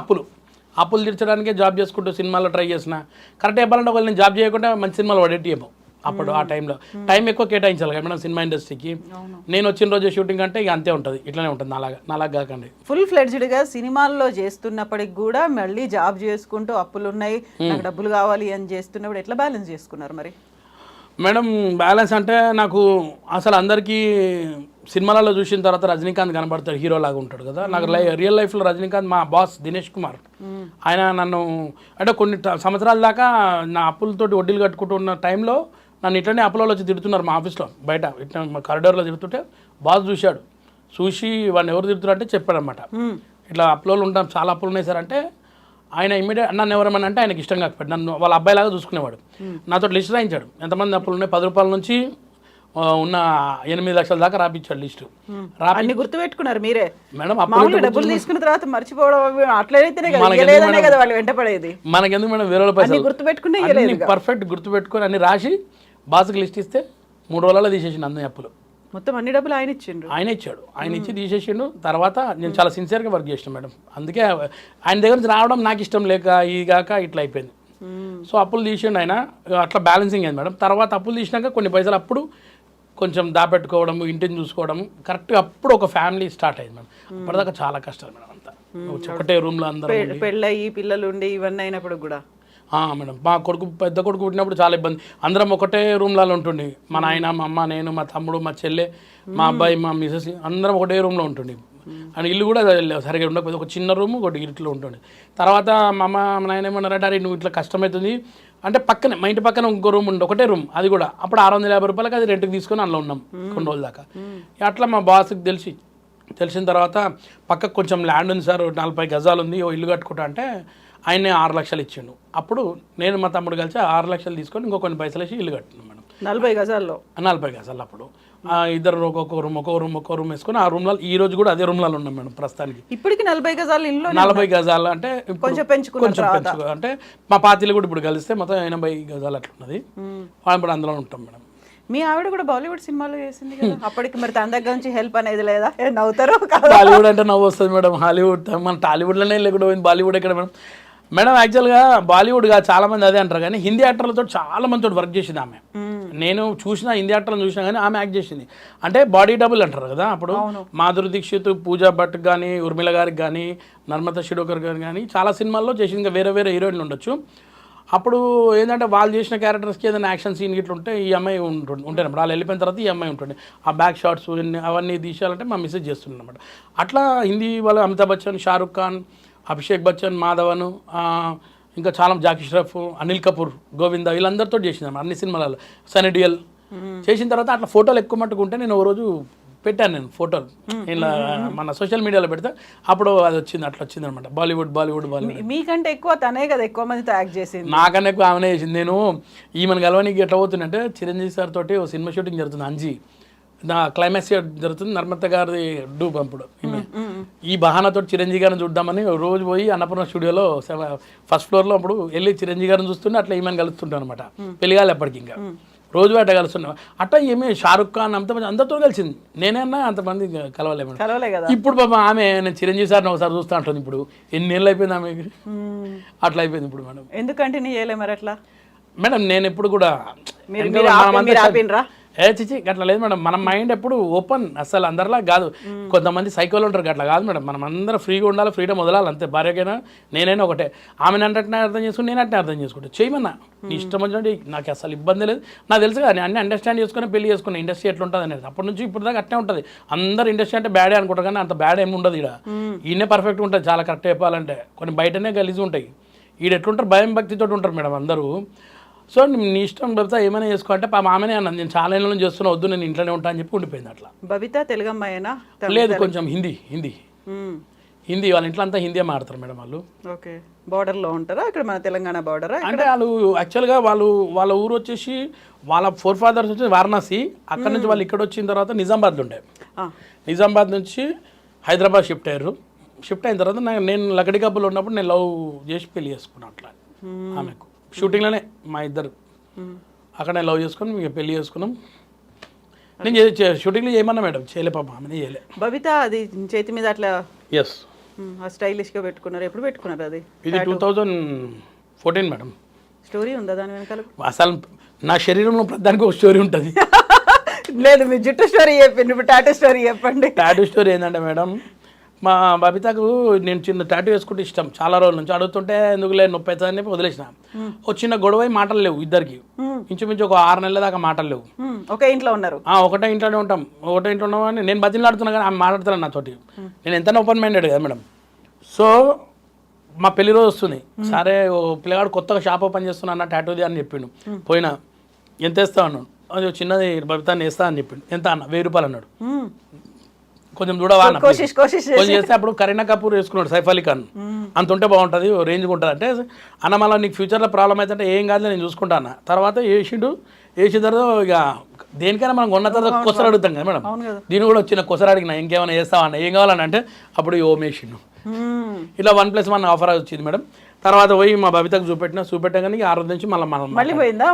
అప్పులు తీర్చడానికే జాబ్ చేసుకుంటూ సినిమాలో ట్రై చేసిన. కరెక్ట్ చెప్పాలంటే ఒకవేళ నేను జాబ్ చేయకుండా మంచి సినిమాలు పడేటియేమో అప్పుడు. ఆ టైంలో టైం ఎక్కువ కేటాయించాలి కదా మేడం సినిమా ఇండస్ట్రీకి. నేను వచ్చిన రోజు షూటింగ్ అంటే ఇక అంతే ఉంటుంది, ఇట్లానే ఉంటుంది. నాలాగా కాకండి. ఫుల్ ఫ్లెడ్జ్డ్గా సినిమాల్లో చేస్తున్నప్పటికి కూడా మళ్ళీ జాబ్ చేసుకుంటూ అప్పులు ఉన్నాయి, నాకు డబ్బులు కావాలి అని చేస్తున్నప్పుడు ఎట్లా బ్యాలెన్స్ చేసుకున్నారు మరి? మేడం బ్యాలెన్స్ అంటే నాకు అసలు అందరికీ సినిమాలలో చూసిన తర్వాత రజనీకాంత్ కనబడతాడు, హీరో లాగా ఉంటాడు కదా. నాకు రియల్ లైఫ్లో రజనీకాంత్ మా బాస్ దినేష్ కుమార్, ఆయన నన్ను అంటే కొన్ని సంవత్సరాల దాకా నా అప్పులతోటి వడ్డీలు కట్టుకుంటున్న టైంలో నన్ను ఇట్లనే అప్పులలో వచ్చి తిడుతున్నారు మా ఆఫీస్లో, బయట ఇట్లా మా కారిడార్లో తిడుతుంటే బాస్ చూశాడు. చూసి వాడిని ఎవరు తిడుతున్నారంటే చెప్పాడనమాట, ఇట్లా అప్పులలో ఉంటాం, చాలా అప్పులు ఉన్నాయి సార్ అంటే. ఆయన ఇమీడియట్ నన్ను ఎవరమని అంటే ఆయనకి ఇష్టం కాకపోయాడు, నన్ను వాళ్ళ అబ్బాయిలాగా చూసుకునేవాడు. నాతో లిస్ట్ రాయించాడు, ఎంతమంది అప్పులు ఉన్నాయి, 10 రూపాయల నుంచి ఉన్న 8 లక్షల దాకా రాపించాడు లిస్టు. అన్ని గుర్తుపెట్టుకున్నారు మీరే మేడం. డబ్బులు తీసుకున్న తర్వాత మర్చిపోవడం అట్లయితేనే కదా వాళ్ళు వెంటపడేది. మనకెందుకు మేడం వేరే పైసలు గుర్తుపెట్టుకునే పర్ఫెక్ట్ గుర్తుపెట్టుకొని అన్ని రాసి బాస్కి లిస్ట్ ఇస్తే 3 రోజులలో తీసేసిండు అన్ని అప్పులు. మొత్తం అన్ని డబ్బులు ఆయన ఇచ్చిండు, ఆయన ఇచ్చాడు, ఆయన ఇచ్చి తీసేసిండు. తర్వాత నేను చాలా సిన్సియర్గా వర్క్ చేసిన మేడం, అందుకే ఆయన దగ్గర నుంచి రావడం నాకు ఇష్టం లేక ఇగాక ఇట్లా అయిపోయింది. సో అప్పులు తీసిండు ఆయన, అట్లా బ్యాలెన్సింగ్ అయింది మేడం. తర్వాత అప్పులు తీసినాక కొన్ని పైసలు అప్పుడు కొంచెం దాపెట్టుకోవడం, ఇంటిని చూసుకోవడం, కరెక్ట్గా అప్పుడు ఒక ఫ్యామిలీ స్టార్ట్ అయింది మేడం. అప్పటిదాకా చాలా కష్టాలు మేడం, అంతా ఒకటే రూమ్లో అందరూ పెళ్ళయి పిల్లలు ఉండి ఇవన్నీ అయినప్పుడు కూడా. మేడం మా కొడుకు పెద్ద కొడుకు పుట్టినప్పుడు చాలా ఇబ్బంది, అందరం ఒకటే రూమ్లలో ఉంటుండే, మా నాయన, మా అమ్మ, నేను, మా తమ్ముడు, మా చెల్లె, మా అబ్బాయి, మా మిసెస్, అందరం ఒకటే రూమ్లో ఉంటుండే. అండ్ ఇల్లు కూడా సరిగ్గా ఉండకపోతే ఒక చిన్న రూమ్ ఒకటి ఇట్లో ఉంటుండే. తర్వాత మా అమ్మ, మా నాయన ఏమన్నారంటే, అరే నువ్వు ఇట్లా కష్టమవుతుంది అంటే పక్కనే మా ఇంటి పక్కన ఇంకో రూమ్ ఉండే, ఒకటే రూమ్, అది కూడా అప్పుడు 650 రూపాయలకి అది రెంట్కి తీసుకొని అందులో ఉన్నాం కొన్ని రోజుల దాకా. అట్లా మా బాస్కి తెలిసిన తర్వాత పక్కకు కొంచెం ల్యాండ్ ఉంది సార్, 40 గజాలు ఉంది, ఓ ఇల్లు కట్టుకుంటా అంటే ఆయనే 6 లక్షలు ఇచ్చిండు. అప్పుడు నేను మా తమ్ముడు కలిసి 6 లక్షలు తీసుకొని ఇంకో కొన్ని పైసలు వేసి ఇల్లు కట్టినాం మేడం. 40 గజాల్లో 40 గజాలు. అప్పుడు ఇద్దరు ఒక్కొక్క రూమ్ వేసుకొని ఆ రూమ్లలో ఈ రోజు కూడా అదే రూమ్లలో ఉన్నాం మేడం ప్రస్తుతానికి. ఇప్పటికి 40 గజాలు ఇల్లు, 40 గజాలు అంటే కొంచెం పెంచుకో అంటే మా పాతిలు కూడా ఇప్పుడు కలిస్తే మొత్తం 80 గజాలు అట్లున్నది. ఇప్పుడు అందులో ఉంటాం మేడం. మీ ఆవిడ కూడా బాలీవుడ్ సినిమాలు చేసింది కదా, అప్పటికి మరి తన దగ్గర నుంచి హెల్ప్ అనేది లేదా? నవ్వుతారు. బాలీవుడ్ అంటే నవ్వు వస్తుంది మేడం, హాలీవుడ్ మన టాలీవుడ్లోనే లేకుండా పోయింది, బాలీవుడ్ ఎక్కడ మేడం? మేడం యాక్చువల్గా బాలీవుడ్గా చాలామంది అదే అంటారు, కానీ హిందీ యాక్టర్లతో చాలా మందితో వర్క్ చేసింది ఆమె. నేను చూసిన హిందీ యాక్టర్లను చూసినా కానీ ఆమె యాక్ట్ చేసింది. అంటే బాడీ డబుల్ అంటారు కదా, అప్పుడు మాధురి దీక్షిత్, పూజా భట్ కానీ, ఉర్మిళ గారికి కానీ, నర్మతా శిరోకర్ గారు కానీ చాలా సినిమాల్లో చేసింది. ఇంకా వేరే వేరే హీరోయిన్లు ఉండొచ్చు. అప్పుడు ఏంటంటే వాళ్ళు చేసిన క్యారెక్టర్స్కి ఏదైనా యాక్షన్ సీన్ ఇట్లా ఉంటే ఈ అమ్మాయి ఉంటేనప్పుడు వాళ్ళు వెళ్ళిపోయిన తర్వాత ఈ అమ్మాయి ఉంటుండే. ఆ బ్యాక్ షాట్స్ అవన్నీ తీసేయాలంటే మా మిస్సెస్ చేస్తుండే అనమాట. అట్లా హిందీ వాళ్ళు అమితాబ్ బచ్చన్, షారుఖ్ ఖాన్, అభిషేక్ బచ్చన్, మాధవన్, ఇంకా చాలా జాకీ ష్రఫ్, అనిల్ కపూర్, గోవింద, వీళ్ళందరితో చేసింది అన్ని సినిమాలలో. సనీ డియోల్ చేసిన తర్వాత అట్లా ఫోటోలు ఎక్కువ మట్టుకుంటే నేను ఓ రోజు పెట్టాను, నేను ఫోటోలు ఇలా మన సోషల్ మీడియాలో పెడితే అప్పుడు అది వచ్చింది, అట్లా వచ్చింది అనమాట. బాలీవుడ్. మీకంటే ఎక్కువ తనే కదా ఎక్కువ మందితో యాక్ట్ చేసింది. నాకన్నా ఎక్కువ ఆమెనే చేసింది. నేను ఈమెను కలవనికి ఎట్లా పోతుందంటే చిరంజీవి సార్ తోటి ఓ సినిమా షూటింగ్ జరుగుతుంది, అంజీ, నా క్లైమాక్స్ జరుగుతుంది, నర్మత గారి డూబ్ అప్పుడు. ఈ బహానాతో చిరంజీవి గారిని చూద్దామని రోజు పోయి అన్నపూర్ణ స్టూడియోలో ఫస్ట్ ఫ్లోర్లో అప్పుడు వెళ్ళి చిరంజీవి గారిని చూస్తుంటే అట్లా ఈమెను కలుస్తుంటాను అనమాట. పెళ్ళిగాలి ఎప్పటికి ఇంకా రోజు అట్లా కలుస్తున్నాం. అట్లా ఏమి షారుఖ్ ఖాన్ అంతమంది అందరితో కలిసింది, నేనేనా అంతమంది కలవలే కదా. ఇప్పుడు పాప ఆమె నేను చిరంజీవి సార్ని ఒకసారి చూస్తూ ఉంటుంది. ఇప్పుడు ఎన్నేళ్ళు అయిపోయింది ఆమెకి, అట్లా అయిపోయింది ఇప్పుడు మేడం. ఎందుకు కంటిన్యూ చేయలేదు మరి అట్లా? మేడం నేను ఎప్పుడు కూడా చిచి అట్లా లేదు మేడం. మన మైండ్ ఎప్పుడు ఓపెన్, అసలు అందరిలా కాదు. కొంతమంది సైకోలు ఉంటారు, అట్లా కాదు మేడం. మనం అందరం ఫ్రీగా ఉండాలి, ఫ్రీడమ్ వదలాలి అంతే. భార్యకైనా నేనైనా ఒకటే, ఆమెను అంటే అర్థం చేసుకుని నేను అంటే అర్థం చేసుకుంటే చేయమన్నా నీ ఇష్టం వచ్చినట్టు, నాకు అసలు ఇబ్బంది లేదు. నాకు తెలుసు కదా, నేను అన్ని అండర్స్టాండ్ చేసుకుని పెళ్లి చేసుకున్నా. ఇండస్ట్రీ ఎట్లా ఉంటుంది అనేది అప్పటి నుంచి ఇప్పుడు దాకా అట్నే ఉంటుంది. అందరు ఇండస్ట్రీ అంటే బ్యాడే అనుకుంటారు, కానీ అంత బ్యాడ్ ఏమి ఉండదు. ఈయనే పర్ఫెక్ట్ ఉంటుంది, చాలా కరెక్ట్ చెప్పాలంటే. కొన్ని బయటనే గలీజ్ ఉంటాయి, ఈడ ఎట్లుంటారు భయం భక్తితో ఉంటారు మేడం అందరూ. సో నీ ఇష్టం బబిత ఏమైనా చేసుకో అంటే ఆమెనే అన్నది, నేను చాలా ఏళ్ళ నుంచి చేస్తున్నా, వద్దు నేను ఇంట్లోనే ఉంటా అని చెప్పి ఉండిపోయింది. అట్లా బబిత తెలుగు అమ్మాయినా? లేదు, కొంచెం హిందీ వాళ్ళ ఇంట్లో అంతా హిందీ మాడతారు మేడం వాళ్ళు. ఓకే, బార్డర్లో ఉంటారా ఇక్కడ మన తెలంగాణ బార్డరా? అంటే వాళ్ళు యాక్చువల్గా వాళ్ళ ఊరు వచ్చేసి వాళ్ళ ఫోర్ ఫాదర్స్ వచ్చి వారణాసి, అక్కడ నుంచి వాళ్ళు ఇక్కడ వచ్చిన తర్వాత నిజామాబాద్లో ఉండే. నిజామాబాద్ నుంచి హైదరాబాద్ షిఫ్ట్ అయిన తర్వాత నేను లకడి కప్పులో ఉన్నప్పుడు నేను లవ్ చేసి పెళ్లి చేసుకున్నాను. అట్లా ఆమెకు షూటింగ్లోనే మా ఇద్దరు అక్కడే లవ్ చేసుకుని మీకు పెళ్లి చేసుకున్నాం. నేను షూటింగ్లో చేయమన్నా మేడం, చేయలే పాప, ఆమెనే చేయలే. బబిత అది చేతి మీద అట్లా ఎస్ స్టైలిష్గా పెట్టుకున్నారు, ఎప్పుడు పెట్టుకున్నారు అది? ఇది 2014 మేడం. స్టోరీ ఉందా దాని వెనకాల? అసలు నా శరీరంలో ప్రతిదానికి ఒక స్టోరీ ఉంటుంది. లేదు, మీ జుట్టు స్టోరీ చెప్పండి, ఇప్పుడు టాటూ స్టోరీ చెప్పండి. టాటూ స్టోరీ ఏంటంటే మేడం, మా బబితకు నేను చిన్న టాటూ వేసుకుంటే ఇష్టం చాలా రోజుల నుంచి. అడుగుతుంటే ఎందుకులే నొప్పి అవుతుంది అని చెప్పి వదిలేసిన. ఒక చిన్న గొడవ మాటలు లేవు ఇద్దరికి, ఇంచుమించు ఒక 6 నెలల దాకా మాటలు లేవు. ఒకే ఇంట్లో ఉన్నారు? ఒకటే ఇంట్లోనే ఉంటాం, ఒకటే ఇంట్లో ఉన్నామని నేను బతిలాడుతున్నా కానీ ఆమె మాట్లాడుతున్నాను నాతోటి. నేను ఎంత ఓపెన్ మైండెడ్ కదా మేడం. సో మా పెళ్లి రోజు వస్తుంది, సరే ఓ పిల్లగాడు కొత్తగా షాప్ ఓపెన్ చేస్తున్నా అన్న టాటూది అని చెప్పిండు. పోయినా ఎంత వేస్తా అన్నాడు, అది చిన్నది బబితాన్ని వేస్తా అని చెప్పిండు. ఎంత అన్న 1000 రూపాయలు అన్నాడు. కొంచెం చూడవా కొంచెం చేస్తే అప్పుడు కరీనా కపూర్ వేసుకున్నాడు, సైఫ్ అలీ ఖాన్. అంత ఉంటే బాగుంటుంది, రేంజ్గా ఉంటుంది అంటే అన్న మళ్ళీ నీకు ఫ్యూచర్లో ప్రాబ్లం అవుతుంటే ఏం కాదు నేను చూసుకుంటా అన్న. తర్వాత వేసిన తర్వాత ఇక దేనికైనా మనం కొన్న తర్వాత కొసరు అడుగుతాం కదా మేడం, దీన్ని కూడా వచ్చిన కొసరు అడిగిన ఇంకేమైనా చేస్తావా అన్న, ఏం కావాలని అంటే అప్పుడు ఓం వేసిండు. ఇలా 1+1 ఆఫర్ వచ్చింది మేడం. తర్వాత పోయి మా బబితకు చూపెట్టాగానే ఆ రోజు నుంచి మళ్ళీ పోయిందా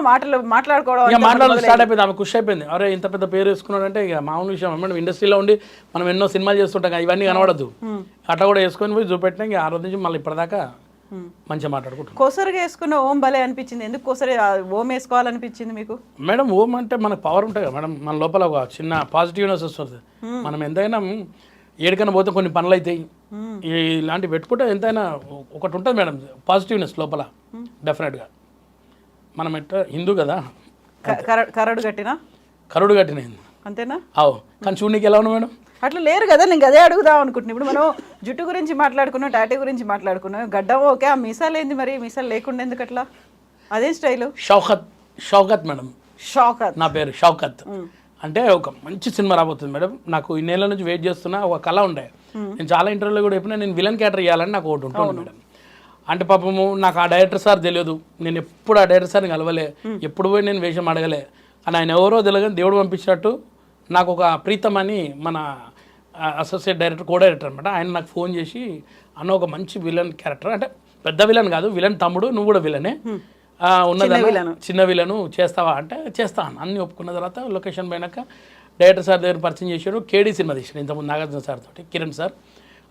మాట్లాడుకోవడం స్టార్ట్ అయిపోయింది. ఆమె ఖుషి అయిపోయింది, అరే ఇంత పెద్ద పేరు వేసుకున్నాడు అంటే ఇక మామూలు విషయం మేడం. ఇండస్ట్రీలో ఉండి మనం ఎన్నో సినిమాలు చేస్తుంటాం కదా, ఇవన్నీ కనబడద్దు. అట్లా కూడా వేసుకొని పోయి చూపెట్టినా ఇక ఆ రోజు నుంచి మళ్ళీ ఇప్పటిదాకా మంచిగా మాట్లాడుకుంటాం. కొసరుగా వేసుకున్న ఓం భలే అనిపించింది. ఎందుకు కొసరు ఓం వేసుకోవాలనిపించింది మీకు మేడం? ఓం అంటే మనకు పవర్ ఉంటుంది కదా మేడం, మన లోపల ఒక చిన్న పాజిటివ్నెస్ వస్తుంది. మనం ఎంతైనా ఏడికైనా పోతే కొన్ని పనులు అవుతాయి, ఇలాంటివి పెట్టుకుంటే ఎంతైనా ఒకటి ఉంటుంది మేడం పాజిటివ్నెస్ లోపల. డెఫినెట్గా మనం హిందూ కదా, కరడు కట్టిన అంతేనా? అవు కానీ చూడనీకి ఎలా ఉన్నా మేడం? అట్లా లేరు కదా, నేను అదే అడుగుదాం అనుకుంటున్నాను. ఇప్పుడు మనం జుట్టు గురించి మాట్లాడుకున్నాం, టాటూ గురించి మాట్లాడుకున్నాం, గడ్డం ఓకే, ఆ మీసాలు ఏంది మరి? మీసాలు లేకుండా ఎందుకు అట్లా? అదే స్టైలు? షౌకత్ మేడం. షౌకత్ నా పేరు షౌకత్. అంటే ఒక మంచి సినిమా రాబోతుంది మేడం. నాకు ఇన్నేళ్ళ నుంచి వెయిట్ చేస్తున్నా ఒక కళ ఉండే. నేను చాలా ఇంటర్వ్యూలో కూడా చెప్పినా నేను విలన్ క్యారెక్టర్ ఇవ్వాలని నాకు ఒకటి ఉంటుంది మేడం. అంటే పాపము నాకు ఆ డైరెక్టర్ సార్ తెలియదు, నేను ఎప్పుడు ఆ డైరెక్టర్ సార్ని కలవలే, ఎప్పుడు పోయి నేను వేషం అడగలే. అని ఆయన ఎవరో తెలియదు, దేవుడు పంపించినట్టు నాకు ఒక ప్రీతం అని మన అసోసియేట్ డైరెక్టర్, కో డైరెక్టర్ అనమాట, ఆయన నాకు ఫోన్ చేసి అన్న ఒక మంచి విలన్ క్యారెక్టర్, అంటే పెద్ద విలన్ కాదు, విలన్ తమ్ముడు, నువ్వు కూడా విలనే, ఉన్నదన్న చిన్న విలను చేస్తావా అంటే చేస్తాను అన్నీ ఒప్పుకున్న తర్వాత లొకేషన్ పోయినాక డైరెక్టర్ సార్ దగ్గర పరిచయం చేశాడు. కేడీ సినిమా తీసాడు ఇంతకుముందు నాగార్జున సార్ తోటి, కిరణ్ సార్.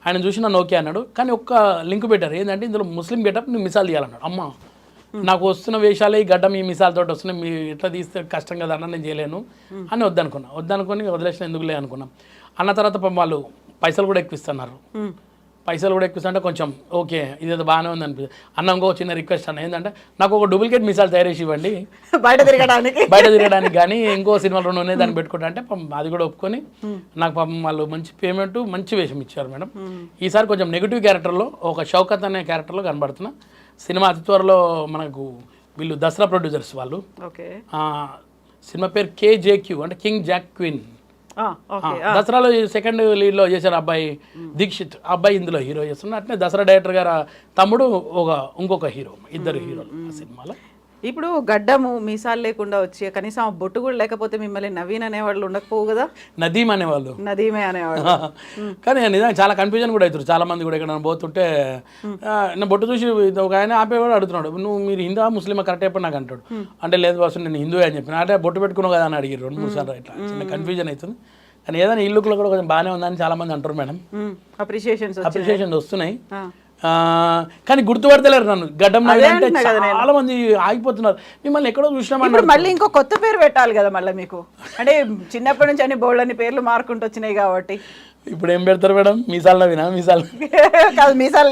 ఆయన చూసి నన్ను ఓకే అన్నాడు. కానీ ఒక్క లింక్ పెట్టారు, ఏంటంటే ఇందులో ముస్లిం గెటప్ నువ్వు మిసాల్ తీయాలన్నాడు. అమ్మ నాకు వస్తున్న వేషాలే ఈ గడ్డం ఈ మిసాలతో వస్తున్నాయి, మీరు ఎట్లా తీస్తే కష్టం కదా అన్న, నేను చేయలేను అని వద్దనుకొని వదిలేసిన, ఎందుకులే అనుకున్నాం. అన్న తర్వాత వాళ్ళు పైసలు కూడా ఎక్కువిస్తున్నారు. అంటే కొంచెం ఓకే ఇదేదో బాగానే ఉంది అనిపిస్తుంది. అన్న ఇంకో చిన్న రిక్వెస్ట్ అన్న ఏంటంటే నాకు ఒక డూప్లికేట్ మిసాల్ తయారు చేసి ఇవ్వండి బయట తిరగడానికి కానీ ఇంకో సినిమాలు 2 ఉన్నాయి దాన్ని పెట్టుకుంటా అంటే అది కూడా ఒప్పుకొని నాకు పాపం వాళ్ళు మంచి పేమెంట్ మంచి వేషం ఇచ్చారు మేడం. ఈసారి కొంచెం నెగిటివ్ క్యారెక్టర్లో ఒక షౌకత్ అనే క్యారెక్టర్లో కనబడుతున్నా. సినిమా అతి త్వరలో మనకు వీళ్ళు దసరా ప్రొడ్యూసర్స్ వాళ్ళు, సినిమా పేరు KJQ అంటే కింగ్ జాక్ క్వీన్. దసరాలో సెకండ్ లీడ్లో చేశారు అబ్బాయి దీక్షిత్, అబ్బాయి ఇందులో హీరో చేస్తున్నారు. అట్లనే దసరా డైరెక్టర్ గారు తమ్ముడు ఇంకొక హీరో, ఇద్దరు హీరోలు ఆ సినిమాలో. ఇప్పుడు గడ్డము మీసాలు లేకుండా వచ్చి కనీసం ఆ బొట్టు కూడా లేకపోతే మిమ్మల్ని నవీన్ అనేవాళ్ళు ఉండకపోవు కదా? నదీమ్ అనేవాళ్ళు, నదీమే అనేవాళ్ళు. కానీ నిజంగా చాలా కన్ఫ్యూజన్ కూడా అవుతారు చాలా మంది కూడా. ఇక్కడ పోతుంటే నా బొట్టు చూసి ఒక ఆయన ఆపేవాడు అడుగుతున్నాడు, మీరు హిందూ ముస్లిం కరెక్ట్ అయిపోయి నాకు అంటాడు. అంటే లేదు బాసు నేను హిందూ అని చెప్పిన, అంటే బొట్టు పెట్టుకున్నావు కదా అని అడిగారు 2-3 సార్లు. ఇట్లా చిన్న కన్ఫ్యూజన్ అవుతుంది. కానీ ఏదైనా ఇల్లులో కూడా కొంచెం బాగానే ఉందని చాలా మంది అంటారు మేడం. అప్రిషియేషన్స్ వస్తున్నాయి కానీ గుర్తుపడతలేరు నన్ను. గడ్డం అంటే చాలా మంది ఆగిపోతున్నారు, మిమ్మల్ని ఎక్కడో చూసినామన్నారు. మళ్ళీ ఇంకో కొత్త పేరు పెట్టాలి కదా మళ్ళీ మీకు, అంటే చిన్నప్పటి నుంచి అన్ని బోల్డని పేర్లు మారుకుంటూ వచ్చినాయి కాబట్టి. ఇప్పుడు ఏం పెడతారు మేడం? మీసాలు నవీనా? మీసాలు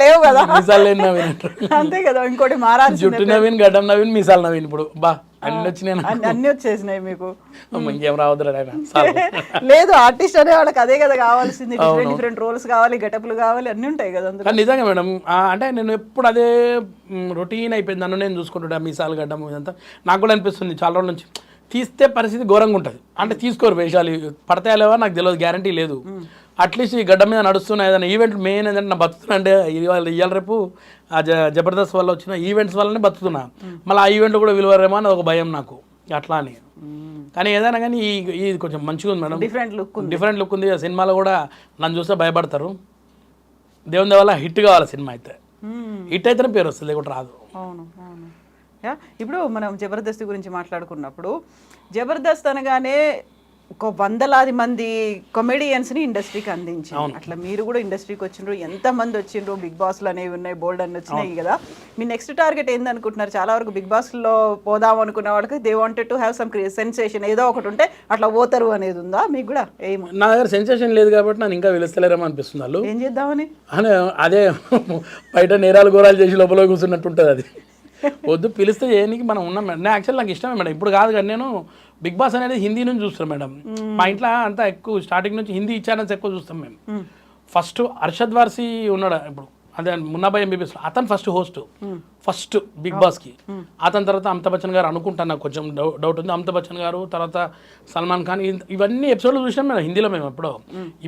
లేవు కదా, మీసాలు లేని నవీన్ అంతే కదా. ఇంకోటి మారాలి, జుట్టు నవీన్, గడ్డం నవీన్, మీసాలు నవీన్. ఇప్పుడు అన్ని వచ్చినాయి, అన్ని వచ్చేసినాయి మీకు. ఇంకేం రావద్దు లేదు, ఆర్టిస్ట్ అనే వాళ్ళకి అదే కదా కావాల్సింది. డిఫరెంట్ రోల్స్ కావాలి, గెటప్లు కావాలి, అన్ని ఉంటాయి కదా. నిజంగా మేడం, అంటే నేను ఎప్పుడు అదే రొటీన్ అయిపోయింది, నన్ను నేను చూసుకుంటుంటా మీసాలు గడ్డం ఇదంతా. నాకు కూడా అనిపిస్తుంది చాలా రోజుల నుంచి తీస్తే పరిస్థితి ఘోరంగా ఉంటుంది. అంటే తీసుకోరు వేషాలు, పడతాయా లేవా నాకు తెలియదు, గ్యారంటీ లేదు. అట్లీస్ట్ ఈ గడ్డ మీద నడుస్తున్న ఏదైనా ఈవెంట్ మెయిన్ ఏదంటే నా బతుకుతున్నా అంటే ఇవాళ రేపు ఆ జబర్దస్త్ వల్ల వచ్చిన ఈవెంట్స్ వల్లనే బతుకుతున్నా. మళ్ళీ ఆ ఈవెంట్లో కూడా విలువరేమో అని ఒక భయం నాకు అట్లా అని. కానీ ఏదైనా కానీ ఇది కొంచెం మంచిగా ఉంది మేడం, డిఫరెంట్ లుక్ ఉంది. సినిమాలో కూడా నన్ను చూస్తే భయపడతారు. దేవుని వల్ల హిట్ కావాలి సినిమా, అయితే హిట్ అయితేనే పేరు వస్తుంది, లేకుంటే రాదు. అవును అవును. ఇప్పుడు మనం జబర్దస్త్ గురించి మాట్లాడుకున్నప్పుడు, జబర్దస్త్ అనగానే ఒక వందలాది మంది comedians ని ఇండస్ట్రీకి అందించింది. అట్లా మీరు కూడా ఇండస్ట్రీకి వచ్చిండ్రు, ఎంత మంది వచ్చిండ్రు, బిగ్ బాస్లు అనేవి ఉన్నాయి, బోల్డ్ అన్ని వచ్చినాయి కదా. మీ నెక్స్ట్ టార్గెట్ ఏందనుకుంటున్నారు? చాలా వరకు బిగ్ బాస్లో పోదాం అనుకున్న వాళ్ళకి they wanted to have some sensation, ఏదో ఒకటి ఉంటే అట్లా పోతారు అనేది ఉందా మీకు కూడా? ఏమో నా దగ్గర సెన్సేషన్ లేదు కాబట్టి నన్ను ఇంకా పిలుస్తలేరేమో అనిపిస్తుంది వాళ్ళు. ఏం చేద్దామని అదే బయట నేరాలు ఘోరాలు చేసి లోపల కూర్చున్నట్టు ఉంటుంది అది. వద్దు, పిలిస్తే చేయడానికి మనం ఉన్నాం మేడం. నేను యాక్చువల్ నాకు ఇష్టమే మేడం. ఇప్పుడు కాదు కానీ నేను బిగ్ బాస్ అనేది హిందీ నుంచి చూస్తాను మేడం. మా ఇంట్లో అంతా ఎక్కువ స్టార్టింగ్ నుంచి హిందీ ఛానల్స్ ఎక్కువ చూస్తాం మేము. ఫస్ట్ అర్షద్ వార్సీ ఉన్నాడు ఇప్పుడు, అదే మున్నాబాయ్ ఎంబీబీఎస్, అతను ఫస్ట్ హోస్ట్ ఫస్ట్ బిగ్ బాస్కి. అతని తర్వాత అమితాబ్ బచ్చన్ గారు అనుకుంటాను, నాకు కొంచెం డౌట్ ఉంది. అమితాబ్ బచ్చన్ గారు, తర్వాత సల్మాన్ ఖాన్, ఇవన్నీ ఎపిసోడ్లు చూసాం మేము హిందీలో. మేము ఎప్పుడో,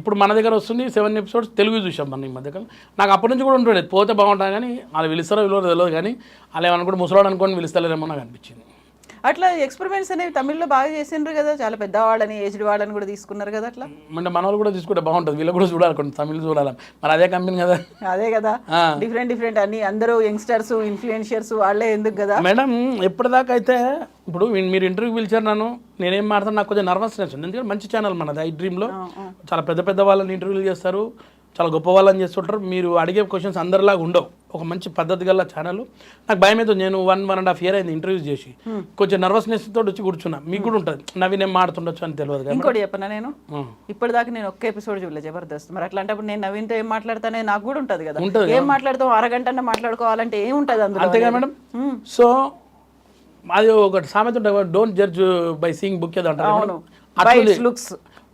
ఇప్పుడు మన దగ్గర వస్తుంది 7 ఎపిసోడ్స్ తెలుగు చూసాం మనం ఈ మధ్యకాలం. నాకు అప్పటి నుంచి కూడా ఉంటుండే పోతే బాగుంటుంది, కానీ వాళ్ళు పిలుస్తారో విలువరో తెలియదు, కానీ వాళ్ళు ఏమనుకుంటే ముసలాడు అనుకోని పిలుస్తలేరేమో నాకు అనిపించింది. అట్లా ఎక్స్పెరిమెంట్స్ అనేవి తమిళ్లో బాగా చేసిండ్రు కదా, చాలా పెద్దవాళ్ళని ఏజ్డ్ వాళ్ళని కూడా తీసుకున్నారు కదా. అట్లా అంటే మన వాళ్ళు కూడా తీసుకుంటే బాగుంటుంది, వీళ్ళు కూడా చూడాలి, కొన్ని తమిళ్ చూడాలి, మరి అదే కంపెనీ కదా. అదే కదా, డిఫరెంట్ అన్ని అందరూ యంగ్స్టర్స్ ఇన్ఫ్లుయెన్షియర్స్ వాళ్ళే ఎందుకు కదా మేడం. ఎప్పటిదాకా అయితే ఇప్పుడు మీరు ఇంటర్వ్యూకి పిలిచారు నన్ను, నేనేం మాట్లాడతాను, నాకు కొంచెం నర్వస్నెస్ ఉంది. ఎందుకంటే మంచి ఛానల్ మనది ఐ డ్రీమ్లో, చాలా పెద్ద వాళ్ళని ఇంటర్వ్యూలు చేస్తారు, చాలా గొప్ప వాళ్ళని చేస్తుంటారు. మీరు అడిగే క్వశ్చన్స్ అందరిలాగా ఉండవు, ఒక మంచి పద్ధతి గల ఛానల్. నాకు భయం అవుతుంది, నేను 1.5 year అయింది ఇంటర్వ్యూస్ చేసి, కొంచెం నర్వస్నెస్ తోటి వచ్చి కూర్చున్నా. మీకు కూడా ఉంటుంది, నవీన్ ఏం మాడుతుండొచ్చు అని తెలియదు. ఇంకోటి చెప్పనా, నేను ఇప్పటిదాకా నేను ఒక్క ఎపిసోడ్ చూడలేదు జబర్దస్త్. మరి అట్లాంటప్పుడు నేను నవీన్తో ఏం మాట్లాడతానే నాకు కూడా ఉంటుంది కదా. ఏం మాట్లాడతాం, అరగంట మాట్లాడుకోవాలంటే ఏముంటుంది అందులో, అంతేగా మేడం. సో అది ఒకటి సామెత ఉంటుంది, don't judge by seeing book ఏదో అంటారు. లుక్స్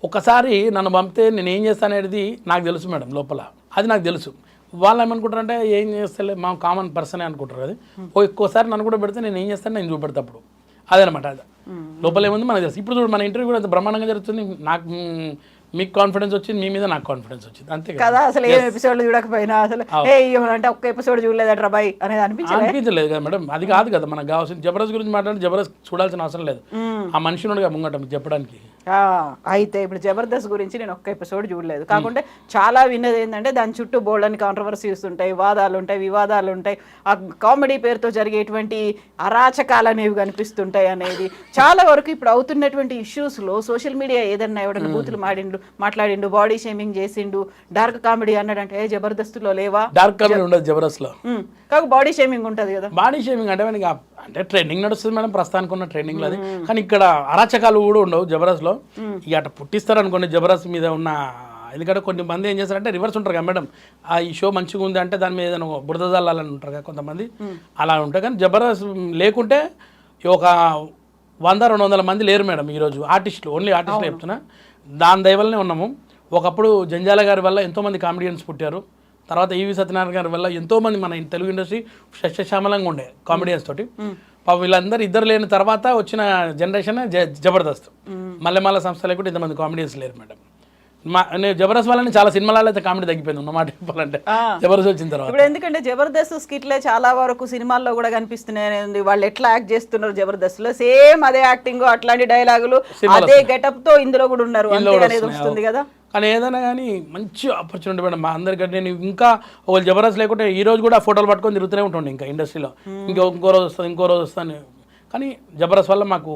ఒకసారి నన్ను పంపితే నేను ఏం చేస్తాను అనేది నాకు తెలుసు మేడం, లోపల అది నాకు తెలుసు. వాళ్ళు ఏమనుకుంటారంటే ఏం చేస్తలే, మా కామన్ పర్సనే అనుకుంటారు. అది ఎక్కువసారి నన్ను కూడా పెడితే నేను ఏం చేస్తాను, నేను చూపెడతా అప్పుడు. అదనమాట, అది లోపల ఏముంది మనకు తెలుసు. ఇప్పుడు చూడు మన ఇంటర్వ్యూ కూడా అంత బ్రహ్మాండంగా జరుగుతుంది. నాకు మీకు కాన్ఫిడెన్స్ వచ్చింది, మీ మీద నాకు కాన్ఫిడెన్స్ వచ్చింది, అంతే కదా. అసలు ఏ ఎపిసోడ్లు చూడకపోయినా అసలు అంటే ఒక్క ఎపిసోడ్ చూడలేదట్రా బాయ్ అనేది అనిపించలేదు కదా మేడం. అది కాదు కదా మనకు కావాల్సింది. జబర్దస్త్ గురించి మాట్లాడి జబర్దస్త్ చూడాల్సిన అవసరం లేదు, ఆ మనిషి ఉండగా ముంగట మీకు చెప్పడానికి. అయితే ఇప్పుడు జబర్దస్త్ గురించి నేను ఒక్క ఎపిసోడ్ చూడలేదు, కాకుంటే చాలా విన్నది ఏంటంటే దాని చుట్టూ బోల్డ్ అని కాంట్రవర్సీస్ ఉంటాయి, వాదాలు ఉంటాయి, వివాదాలు ఉంటాయి, ఆ కామెడీ పేరుతో జరిగేటువంటి అరాచకాలు అనేవి కనిపిస్తుంటాయి అనేది చాలా వరకు ఇప్పుడు అవుతున్నటువంటి ఇష్యూస్లో. సోషల్ మీడియా ఏదన్నా ఎవడన్నా బూతులు మాట్లాడిండు, బాడీ షేమింగ్ చేసిండు, డార్క్ కామెడీ అన్నాడంటే జబర్దస్త్లో లేవా? డార్క్ కామెడీ ఉండదు జబర్దస్త్ లో, కాక బాడీ షేమింగ్ ఉంటుంది కదా. బాడీ షేమింగ్ అంటే ట్రెండింగ్ నడుస్తుంది మేడం, ప్రస్తుతానికి ఉన్న ట్రెండింగ్ అది. కానీ ఇక్కడ అరాచకాలు కూడా ఉండవు జబర్దస్త్ లో. ఇక అట్లా పుట్టిస్తారు అనుకోండి జబర్దస్త్ మీద ఉన్న. ఎందుకంటే కొన్ని మంది ఏం చేస్తారంటే రివర్స్ ఉంటారు కదా మేడం, ఈ షో మంచిగా ఉంది అంటే దాని మీద ఏదైనా బురద జల్లాలని ఉంటారు కదా కొంతమంది, అలా ఉంటాయి. కానీ జబర్దస్త్ లేకుంటే ఒక 100-200 మంది లేరు మేడం ఈరోజు ఆర్టిస్టులు, ఓన్లీ ఆర్టిస్టులు చెప్తున్నా. దాని దయవల్లనే ఉన్నాము. ఒకప్పుడు జంజాల గారి వల్ల ఎంతోమంది కామెడియన్స్ పుట్టారు, తర్వాత ఈవి సత్యనారాయణ గారి వల్ల ఎంతోమంది మన తెలుగు ఇండస్ట్రీ సస్యశ్యామలంగా ఉండే కామెడియన్స్ తోటి. వీళ్ళందరూ ఇద్దరు లేని తర్వాత వచ్చిన జనరేషన్ జబర్దస్త్. మల్లెమాల సంస్థ లేకుంటే ఇంతమంది కామెడియన్స్ లేరు మేడం. నేను జబర్దస్త్ వాళ్ళని చాలా సినిమాలలో అయితే కామెడీ తగ్గిపోయింది ఉన్నమాట చెప్పాలంటే జబర్దస్త్ వచ్చిన తర్వాత. ఇప్పుడు ఎందుకంటే జబర్దస్త్ స్కిట్లే చాలా వరకు సినిమాల్లో కూడా కనిపిస్తున్నాయి. వాళ్ళు ఎట్లా యాక్ట్ చేస్తున్నారు జబర్దస్త్ లో, సేమ్ అదే యాక్టింగ్, అట్లాంటి డైలాగులు, అదే గెటప్ తో ఇందులో కూడా ఉన్నారు అనేది వస్తుంది కదా. కానీ ఏదైనా కానీ మంచి ఆపర్చునిటీ మేడం మా అందరికంటే. నేను ఇంకా ఒకళ్ళు జబర్దస్త్ లేకుంటే ఈ రోజు కూడా ఫోటోలు పట్టుకొని తిరుగుతూనే ఉంటుండే ఇంకా ఇండస్ట్రీలో. ఇంకో రోజు వస్తుంది. కానీ జబర్దస్త్ వల్ల మాకు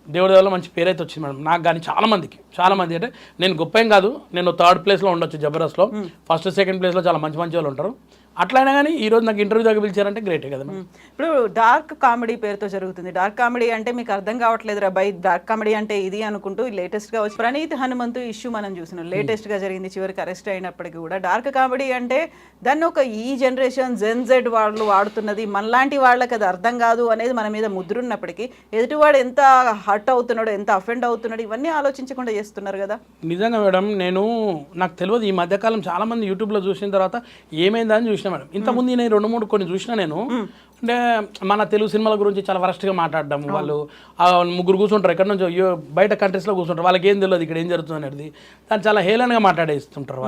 దేవుడి వల్ల మంచి పేరైతే వచ్చింది మేడం, నాకు కానీ చాలా మంది. అంటే నేను గొప్ప ఏం కాదు, నేను 3rd ప్లేస్లో ఉండొచ్చు జబర్దస్త్లో. 1st, 2nd ప్లేస్లో చాలా మంచి వాళ్ళు ఉంటారు. అట్లయినా కానీ ఈ రోజు నాకు ఇంటర్వ్యూ దగ్గర పిలిచారంటే గ్రేటే కదా. ఇప్పుడు డార్క్ కామెడీ పేరుతో జరుగుతుంది. డార్క్ కామెడీ అంటే మీకు అర్థం కావట్లేదు రా బై, డార్క్ కామెడీ అంటే ఇది అనుకుంటూ లేటెస్ట్గా వచ్చి ప్రణీత్ హనుమంతు ఇష్యూ మనం చూసినాం, లేటెస్ట్గా జరిగింది, చివరికి అరెస్ట్ అయినప్పటికీ కూడా. డార్క్ కామెడీ అంటే దాన్ని ఒక ఈ జనరేషన్ జెన్జెడ్ వాళ్ళు వాడుతున్నది, మనలాంటి వాళ్ళకి అది అర్థం కాదు అనేది మన మీద ముద్రున్నప్పటికీ ఎదుటివాడు ఎంత హర్ట్ అవుతున్నాడు, ఎంత అఫెండ్ అవుతున్నాడు, ఇవన్నీ ఆలోచించకుండా చేస్తున్నారు కదా. నిజంగా మేడం, నాకు తెలియదు ఈ మధ్యకాలం చాలా మంది యూట్యూబ్లో చూసిన తర్వాత ఏమైందని చూసిన మేడం. ఇంతకుముందు నేను 2-3 కొన్ని చూసినా నేను. అంటే మన తెలుగు సినిమాల గురించి చాలా వరస్ట్గా మాట్లాడడం. వాళ్ళు 3 కూర్చుంటారు ఎక్కడి నుంచో బయట కంట్రీస్లో కూర్చుంటారు, వాళ్ళకి ఏం తెలియదు ఇక్కడ ఏం జరుగుతుంది అనేది. దాన్ని చాలా హేళనగా మాట్లాడేస్తుంటారు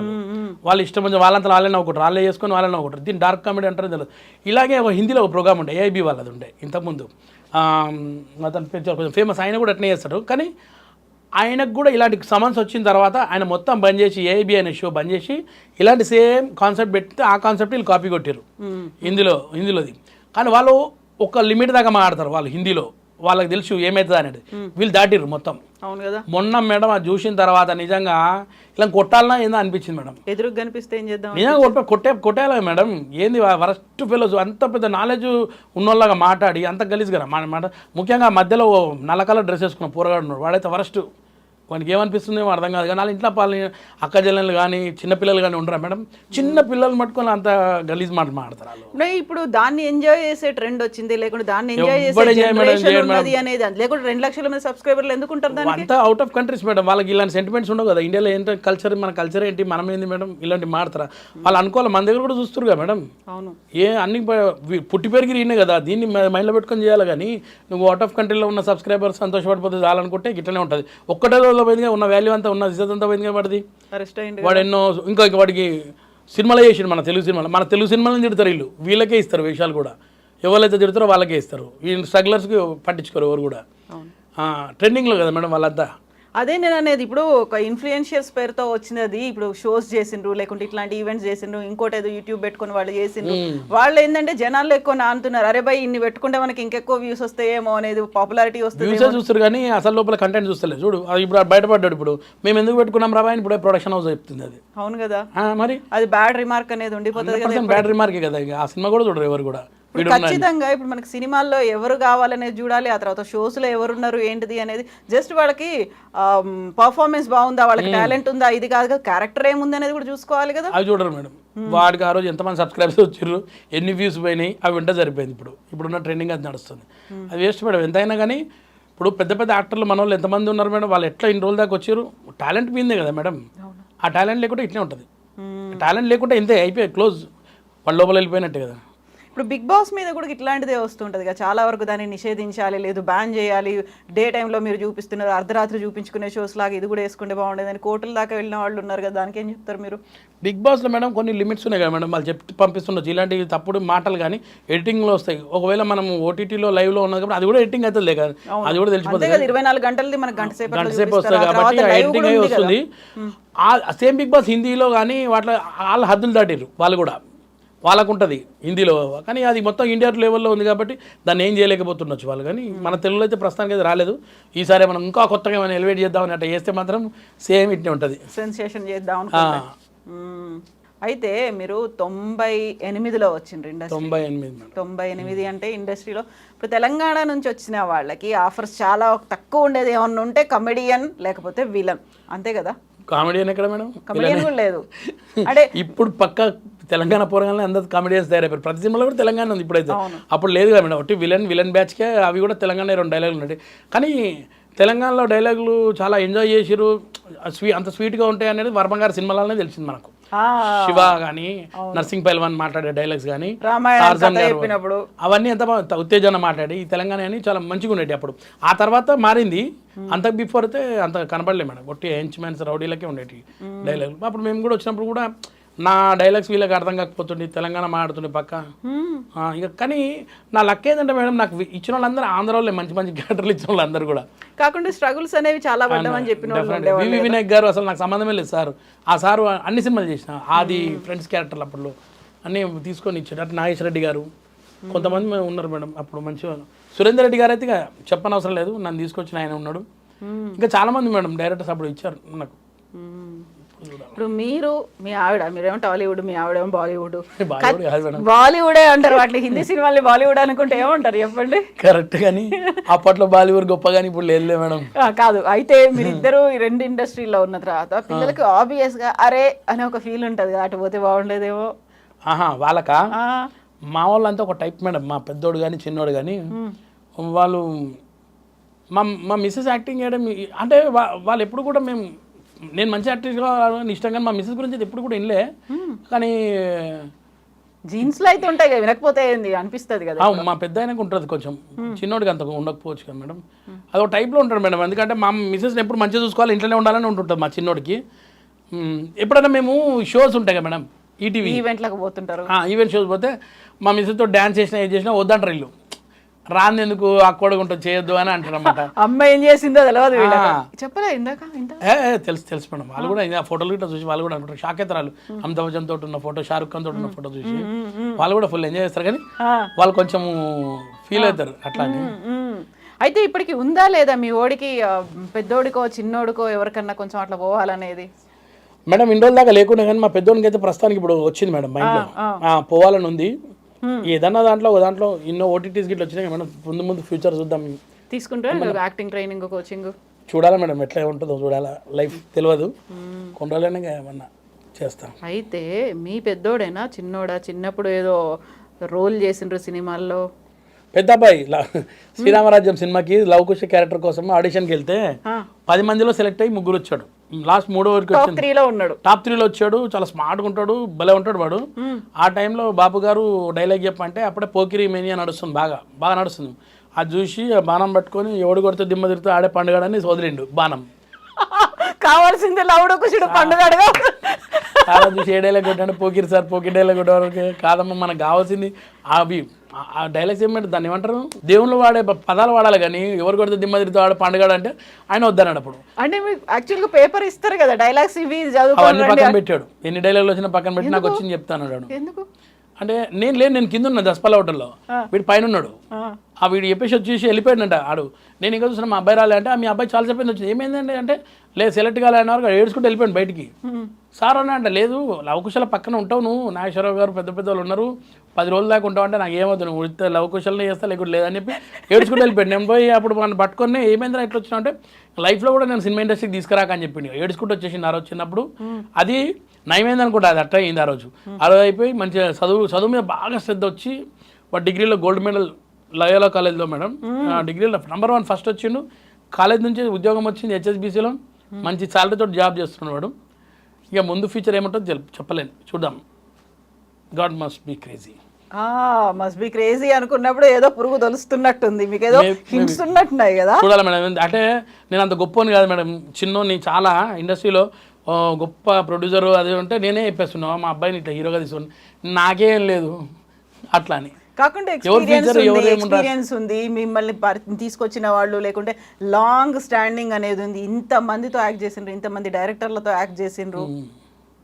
వాళ్ళు ఇష్టం వచ్చి వాళ్ళంతా వాళ్ళే నవ్వుకుంటారు, వాళ్ళే చేసుకొని వాళ్ళే నవ్వుకుంటారు. దీన్ని డార్క్ కామెడీ అంటారో తెలియదు. ఇలాగే ఒక హిందీలో ఒక ప్రోగ్రామ్ ఉండే ఏఐబీ వాళ్ళది ఉండే ఇంతకుముందు, అతను కొంచెం ఫేమస్, ఆయన కూడా అట్నే చేస్తాడు. కానీ ఆయనకు కూడా ఇలాంటి సమన్స్ వచ్చిన తర్వాత ఆయన మొత్తం బంద్ చేసి ఏఐబీ అనే షో బంద్ చేసి ఇలాంటి సేమ్ కాన్సెప్ట్ పెడితే ఆ కాన్సెప్ట్ వీళ్ళు కాపీ కొట్టారు హిందీలోది. కానీ వాళ్ళు ఒక లిమిట్ దాకా మాట్లాడతారు వాళ్ళు హిందీలో, వాళ్ళకి తెలుసు ఏమవుతుంది అనేది వీళ్ళు దాటిర్రు మొత్తం. అవును కదా. మొన్న మేడం అది చూసిన తర్వాత నిజంగా ఇలా కొట్టాలన్నా ఏందో అనిపించింది మేడం. ఎదురుగా కనిపిస్తే ఏం చేద్దాం, నిజంగా కొట్టేయాలి మేడం. ఏంది వరస్ట్ ఫెలోస్ అంత పెద్ద నాలెడ్జ్ ఉన్నోళ్ళగా మాట్లాడి అంత గలీజ్గా మాట. ముఖ్యంగా మధ్యలో నల్ల కలర్ డ్రెస్ వేసుకున్న పోరగాడు ఉన్నాడు, వాడైతే వరస్ట్. వానికి ఏమనిపిస్తుందో అర్థం కాదు. కానీ వాళ్ళ ఇంట్లో అక్క చెల్లెలు కానీ చిన్నపిల్లలు కానీ ఉండరా మేడం? చిన్న పిల్లలు పట్టుకొని అంత గలీజ్ మాట మాడతారు వాళ్ళు. ఇప్పుడు దాన్ని ఎంజాయ్ చేసే ట్రెండ్ వచ్చింది, లేకుంటే దాన్ని ఎంజాయ్ చేసే జనరేషన్ ఉన్నది అనేది, లేకుంటే 2 లక్షల మంది సబ్స్క్రైబర్లు ఎందుకు ఉంటారు దానికి? అంతా అవుట్ ఆఫ్ కంట్రీస్ మేడం. వాళ్ళకి ఇలాంటి సెంటిమెంట్స్ ఉండవు కదా. ఇండియాలో ఏంటో కల్చర్, మన కల్చర్ ఏంటి, మనం ఏంది మేడం, ఇలాంటి మాడతారా వాళ్ళు అనుకోవాలి. మన దగ్గర కూడా చూస్తున్నారు కదా మేడం. అవును, అన్ని పుట్టి పెరిగి ఈయనే కదా, దీన్ని మైండ్లో పెట్టుకొని చేయాలి. కానీ నువ్వు అవుట్ ఆఫ్ కంట్రీలో ఉన్న సబ్స్క్రైబర్స్ సంతోషపడిపోతే చాలనుకుంటే ఇట్లనే ఉంటుంది. ఒక్కటే పోయిందిగా ఉన్న వాల్యూ అంతా, ఉన్న ఇజ్జత్ అంతా పోయిందిగా వాడిది. వాడు ఎన్నో ఇంకా వాడికి సినిమాలో చేసిండు, మన తెలుగు సినిమాలను తిడతారు వీళ్ళు. వీళ్ళకే ఇస్తారు వేషాలు కూడా. ఎవరైతే తిడతారో వాళ్ళకే ఇస్తారు. ఈ స్ట్రగ్లర్స్కి పట్టించుకోరు ఎవరు కూడా. ట్రెండింగ్లో కదా మేడం వాళ్ళంతా. అదే నేను అనేది, ఇప్పుడు ఒక ఇన్ఫ్లుయెన్షియర్స్ పేరుతో వచ్చినది, ఇప్పుడు షోస్ చేసిండ్రు, లేకుంటే ఇట్లాంటి ఈవెంట్స్ చేసిండ్రు, ఇంకోటి ఏదో యూట్యూబ్ పెట్టుకుని వాళ్ళు చేసిండ్రు. వాళ్ళు ఏంటంటే జనాల్లో ఎక్కువ నానుతున్నారు, అరే భయ్ ఇన్ని పెట్టుకుంటే మనకి ఇంకెక్కువ వ్యూస్ వస్తాయేమో అనేది, పాపులారిటీ వస్తుంది. వ్యూసే చూస్తారు కానీ అసలు లోపల కంటెంట్ చూస్తలేదు. చూడు ఇప్పుడు బయటపడ్డాడు. ఇప్పుడు మేము ఎందుకు పెట్టుకున్నాం రా బాయ్, ఇప్పుడు ప్రొడక్షన్ హౌస్ చెప్తుంది అది. అవును కదా. మరి అది బ్యాడ్ రిమార్క్ అనేది ఉండిపోతుంది కదా. బ్యాడ్ రిమార్కే కదా. ఆ సినిమా కూడా చూడరు ఎవరు కూడా. ఖచ్చితంగా ఇప్పుడు మనకి సినిమాల్లో ఎవరు కావాలనేది చూడాలి, ఆ తర్వాత షోస్లో ఎవరున్నారు ఏంటిది అనేది. జస్ట్ వాళ్ళకి పర్ఫార్మెన్స్ బాగుందా, వాళ్ళకి టాలెంట్ ఉందా, ఇది కాదు కదా, క్యారెక్టర్ ఏముంది అనేది కూడా చూసుకోవాలి కదా. అవి చూడరు మేడం. వాడికి ఆ రోజు ఎంతమంది సబ్స్క్రైబర్స్ వచ్చారు, ఎన్ని వ్యూస్ పోయినాయి, అవి వింటే సరిపోయింది. ఇప్పుడున్న ట్రెండింగ్ అది నడుస్తుంది. అది వేస్ట్ మేడం. ఎంతైనా కానీ ఇప్పుడు పెద్ద పెద్ద యాక్టర్లు మన వాళ్ళు ఎంతమంది ఉన్నారు మేడం, వాళ్ళు ఎట్లా ఇన్ని రోజుల దాకా వచ్చారు. టాలెంట్ మీదే కదా మేడం. ఆ టాలెంట్ లేకుంటే ఇట్లే ఉంటుంది. టాలెంట్ లేకుంటే ఇంతే, అయిపోయి క్లోజ్, వాళ్ళ లోపల వెళ్ళిపోయినట్టే కదా. ఇప్పుడు బిగ్ బాస్ మీద కూడా ఇట్లాంటిదే వస్తుంటుంది కదా, చాలా వరకు దాన్ని నిషేధించాలి, లేదు బ్యాన్ చేయాలి, డే టైంలో మీరు చూపిస్తున్నారు, అర్ధరాత్రి చూపించుకునే షోస్ లాగా ఇది కూడా వేసుకుంటే బాగుండేదని కోర్టుల దాకా వెళ్ళిన వాళ్ళు ఉన్నారు కదా, దానికి ఏం చెప్తారు మీరు? బిగ్ బాస్లో మేడం కొన్ని లిమిట్స్ ఉన్నాయి కదా మేడం. వాళ్ళు చెప్పి పంపిస్తుండొచ్చు ఇలాంటి తప్పుడు మాటలు, కానీ ఎడిటింగ్లో వస్తాయి. ఒకవేళ మనం ఓటీటీలో లైవ్లో ఉన్నది కాబట్టి అది కూడా ఎడిటింగ్ అవుతుంది కదా, అది కూడా తెలిసిపోతుంది. 24 గంటలది మనకు గంట సేపు వస్తుంది కాబట్టి ఎడిటింగ్ అయి వస్తుంది. సేమ్ బిగ్ బాస్ హిందీలో కానీ వాటిలో వాళ్ళ హద్దులు దాటిరు వాళ్ళు కూడా, వాళ్ళకు ఉంటుంది హిందీలో. కానీ అది మొత్తం ఇండియా లెవెల్లో ఉంది కాబట్టి దాన్ని ఏం చేయలేకపోతుండొచ్చు వాళ్ళు. కానీ మన తెలుగులో అయితే ప్రస్తుతానికి అయితే రాలేదు. ఈసారి మనం ఇంకా కొత్తగా ఏమైనా ఎలివేట్ చేద్దామని అట్లా చేస్తే మాత్రం సేమ్ ఇట్నే ఉంటుంది, సెన్సేషన్ చేద్దాం. అయితే మీరు 98లో వచ్చిండ్రు ఇండస్ట్రీ. 98 అంటే ఇండస్ట్రీలో ఇప్పుడు తెలంగాణ నుంచి వచ్చిన వాళ్ళకి ఆఫర్స్ చాలా తక్కువ ఉండేది. ఏమన్నా ఉంటే కమెడియన్ లేకపోతే విలన్, అంతే కదా. కామెడియన్ ఎక్కడ మేడం? కమెడియన్ కూడా లేదు. అంటే ఇప్పుడు పక్క తెలంగాణ పోరగానే అందరు కామెడియన్స్ తయారైపోయారు. ప్రతి సినిమాలో కూడా తెలంగాణ ఉంది ఇప్పుడైతే. అప్పుడు లేదు కదా మేడం. ఒకటి విలన్ బ్యాచ్కే అవి కూడా తెలంగాణ 2 డైలాగులు ఉన్నాయి. కానీ తెలంగాణలో డైలాగులు చాలా ఎంజాయ్ చేసిరు, అంత స్వీట్గా ఉంటాయి అనేది వర్మ గారి సినిమాలనే తెలిసింది మనకు. శివ కానీ, నర్సింగ్ పైల్వాన్ మాట్లాడే డైలాగ్స్ కానీ, అవన్నీ ఎంత ఉత్తేజన మాట్లాడి ఈ తెలంగాణ అని చాలా మంచిగా ఉండేది అప్పుడు. ఆ తర్వాత మారింది. అంత బిఫోర్ అయితే అంత కనపడలేదు మేడం. ఒట్టి హెంచ్మెన్స్ రౌడీలకే ఉండేవి డైలాగులు. అప్పుడు మేము కూడా వచ్చినప్పుడు కూడా నా డైలాగ్స్ వీళ్ళకి అర్థం కాకపోతుండే, తెలంగాణ మాట్లాడుతుండే పక్క. ఇక కానీ నా లక్ ఏంటంటే మేడం, నాకు ఇచ్చిన వాళ్ళందరూ ఆంధ్ర వాళ్ళే, మంచి మంచి క్యారెక్టర్లు ఇచ్చిన వాళ్ళందరూ కూడా. కాకుండా స్ట్రగుల్స్ అనేవి చాలా పడ్డామని చెప్పిన వివి వినాయక్ గారు అసలు నాకు సంబంధమే లేదు సార్. ఆ సారు అన్ని సినిమాలు చేసిన, ఆది ఫ్రెండ్స్ క్యారెక్టర్లు అప్పుడు అన్నీ తీసుకొని ఇచ్చాడు. అటు నాగేశ్వర రెడ్డి గారు, కొంతమంది ఉన్నారు మేడం అప్పుడు మంచిగా. సురేందర్ రెడ్డి గారు అయితే ఇక చెప్పనవసరం లేదు, నన్ను తీసుకొచ్చిన ఆయన ఉన్నాడు. ఇంకా చాలా మంది మేడం డైరెక్టర్స్ అప్పుడు ఇచ్చారు నాకు. ఇప్పుడు మీరు, మీ ఆవిడ, మీరేమో టాలీవుడ్, మీ ఆవిడేమో బాలీవుడ్. బాలీవుడే అంటారు వాటిని, హిందీ సినిమాల్ని బాలీవుడ్ అనుకుంటే ఏమంటారు చెప్పండి? కరెక్ట్. కానీ అప్పట్లో బాలీవుడ్ గొప్ప, కానీ ఇప్పుడు లేదు మేడం. కాదు, అయితే మీరిద్దరు ఈ 2 ఇండస్ట్రీలో ఉన్న తర్వాత పిల్లలకి ఆబ్వియస్ గా అరే అనే ఒక ఫీల్ ఉంటుంది కదా, అటు పోతే బాగుండేదేమో. వాళ్ళకా? మా వాళ్ళంతా ఒక టైప్ మేడం. మా పెద్దోడు కానీ చిన్నోడు కానీ వాళ్ళు మా మిస్సెస్ యాక్టింగ్ చేయడం అంటే వాళ్ళు ఎప్పుడు కూడా నేను మంచి యాక్టింగ్ కావాలని ఇష్టం, కానీ మా మిస్సెస్ గురించి ఎప్పుడు కూడా వినలే. కానీ జీన్స్లో అయితే ఉంటాయి కదా, వినకపోతే ఏంది అనిపిస్తుంది కదా. మా పెద్ద ఆయనకు ఉంటుంది కొంచెం, చిన్నోడికి అంత ఉండకపోవచ్చు కదా మేడం. అది ఒక టైప్లో ఉంటాడు మేడం. ఎందుకంటే మా మిస్సెస్ని ఎప్పుడు మంచిగా చూసుకోవాలి, ఇంట్లోనే ఉండాలని ఉంటుంటుంది మా చిన్నోడికి. ఎప్పుడైనా మేము షోస్ ఉంటాయి కదా మేడం, ఈటీవీ ఈవెంట్లకు పోతుంటారు. ఈవెంట్ షోస్ పోతే మా మిస్సెస్తో డ్యాన్స్ చేసినా ఏది చేసినా వద్దంటారు ఇల్లు. రాంది ఎందుకు అక్కడికి ఉంటుంది, చేయొద్దు అని అంటారు అన్నమాట. అమ్మ ఏం చేసిందో తెలియదు, చెప్పలే ఇందాక. తెలుసు మేడం. వాళ్ళు కూడా ఫోటోలు గిట్లా చూసి వాళ్ళు కూడా అనుకుంటారు, షాక్ అవుతారు. అమితాబ్ బచ్చన్ తోటి ఉన్న ఫోటో, షారుఖ్ ఖాన్ తోటి ఉన్న ఫోటో చూసి వాళ్ళు కూడా ఫుల్ ఎంజాయ్ చేస్తారు. కానీ వాళ్ళు కొంచెం ఫీల్ అవుతారు అట్లా అని. అయితే ఇప్పటికి ఉందా లేదా మీ ఓడికి పెద్దోడికో చిన్నోడికో ఎవరికన్నా కొంచెం అట్లా పోవాలనేది? మేడం ఇన్ని రోజుల దాకా లేకుండా కానీ మా పెద్దోనికి అయితే ప్రస్తుతానికి ఇప్పుడు వచ్చింది మేడం మైండ్లో పోవాలని ఉంది. ఏదన్నా దాంట్లో ఒక దాంట్లో ఎన్నో ఓటీటీస్ గిట్ల వచ్చినాయి మేడం. ముందు ఫ్యూచర్ చూద్దాం. తీసుకుంటే యాక్టింగ్ ట్రైనింగ్ కోచింగ్ చూడాలా మేడం, ఎట్లా ఉంటుందో చూడాలా. లైఫ్ తెలియదు, కొన్ని రోజులైనా ఏమన్నా చేస్తాం. అయితే మీ పెద్దోడైనా చిన్నోడా? చిన్నప్పుడు ఏదో రోల్ చేసిండ్రు సినిమాల్లో. పెద్ద అబ్బాయి శ్రీరామరాజ్యం సినిమాకి లవ్ కుష్ క్యారెక్టర్ కోసం ఆడిషన్కి వెళ్తే 10 మందిలో సెలెక్ట్ అయ్యి 3 వచ్చాడు. లాస్ట్ 3వ వరకు టాప్ 3లో ఉన్నాడు. టాప్ 3లో వచ్చాడు. చాలా స్మార్ట్గా ఉంటాడు, భలే ఉంటాడు వాడు. ఆ టైంలో బాపు గారు డైలాగ్ చెప్పంటే అప్పుడే పోకిరి మేనియా నడుస్తుంది, బాగా నడుస్తుంది. అది చూసి బాణం పట్టుకొని ఎవడు కొడితే దిమ్మ తిరిగితే ఆడే పండుగడని వదిలిండు బాణం. కావాల్సిందే లవుడు కుషుడు పండుగడుగా. చాలా చూసి ఏ డైలాగ్ కొట్టాడు, పోకిరి సార్ పోకిరి డైలాగ్ కొట్టేవారికి కాదమ్మా, మనకు కావాల్సింది అవి ఆ డైలాగ్స్ ఏమంటారు, దాన్ని ఏమంటారు, దేవుళ్ళు వాడే పదాలు వాడాలి కానీ ఎవరు కొడితే దిమ్మ తిరిగితే ఆడే పండుగ అంటే ఆయన వద్దన్నాడు. అప్పుడు అంటే మీకు యాక్చువల్గా పేపర్ ఇస్తారు కదా డైలాగ్స్, ఇవి అవన్నీ పక్కన పెట్టాడు. ఎన్ని డైలాగులు వచ్చినా పక్కన పెట్టి నాకు వచ్చింది చెప్తాను. ఎందుకు అంటే నేను కింద ఉన్నా దసపల్లి హోటల్లో, వీడు పైన ఉన్నాడు. ఆ వీడు చెప్పేసి వచ్చేసి వెళ్ళిపోయాడంట ఆడు. నేను ఇంకా చూసిన మా అబ్బాయి రాలే అంటే మీ అబ్బాయి చాలా చెప్పేది వచ్చింది. ఏమైందండి అంటే లేదు సెలెక్ట్ కాలేని వరకు ఏడ్చుకుంటూ వెళ్ళిపోయాడు బయటికి. సార్ అన్నా అంటే లేదు లవకుశల పక్కన ఉంటావు నువ్వు, నాగేశ్వరరావు గారు పెద్ద వాళ్ళు ఉన్నారు, 10 రోజుల దాకా ఉంటావు అంటే నాకు ఏమవుతుంది, నువ్వు ఉడితే లవకుశలనే చేస్తా లేకుండా లేదని చెప్పి ఏడ్చుకుంటూ వెళ్ళిపోయాడు. నేను పోయి అప్పుడు మనం పట్టుకొని ఏమైందని ఎట్లా వచ్చినా అంటే లైఫ్లో కూడా నేను సినిమా ఇండస్ట్రీకి తీసుకురాక అని చెప్పింది. ఏడ్చుకుంటూ వచ్చేసింది ఆ రోజు చిన్నప్పుడు. అది నయమైంది అనుకుంటా, అది అట్లా అయింది ఆ రోజు. అయిపోయి మంచిగా చదువు మీద బాగా శ్రద్ధ వచ్చి వాడు డిగ్రీలో గోల్డ్ మెడల్ లయోలా కాలేజ్లో మేడం, డిగ్రీలో నంబర్ 1 ఫస్ట్ వచ్చిండు. కాలేజ్ నుంచి ఉద్యోగం వచ్చింది హెచ్ఎస్బీసీలో, మంచి శాలరీతో జాబ్ చేస్తున్నాడు వాడు. ఇక ముందు ఫ్యూచర్ ఏముంటుందో చెప్పలేను, చూద్దాం. God must be crazy. Must be crazy అనుకున్నప్పుడు ఏదో పురుగు తొలుస్తున్నట్టుంది, మీకు ఏదో హింట్స్ ఉన్నట్టున్నాయి కదా. చూడాలి మేడం, అంటే నేను అంత గొప్పని కాదు మేడం, చిన్నోని. చాలా ఇండస్ట్రీలో గొప్ప ప్రొడ్యూసర్ అది ఉంటే నేనే చెప్పేస్తున్నావు మా అబ్బాయిని ఇట్లా హీరోగా తీసుకుని, నాకేం లేదు అట్లా అని. కాకుండా ఎక్స్పీరియన్స్ ఉంది, మిమ్మల్ని తీసుకొచ్చిన వాళ్ళు, లేకుంటే లాంగ్ స్టాండింగ్ అనేది ఉంది, ఇంత మందితో యాక్ట్ చేసిండ్రు, ఇంతమంది డైరెక్టర్లతో యాక్ట్ చేసిండ్రు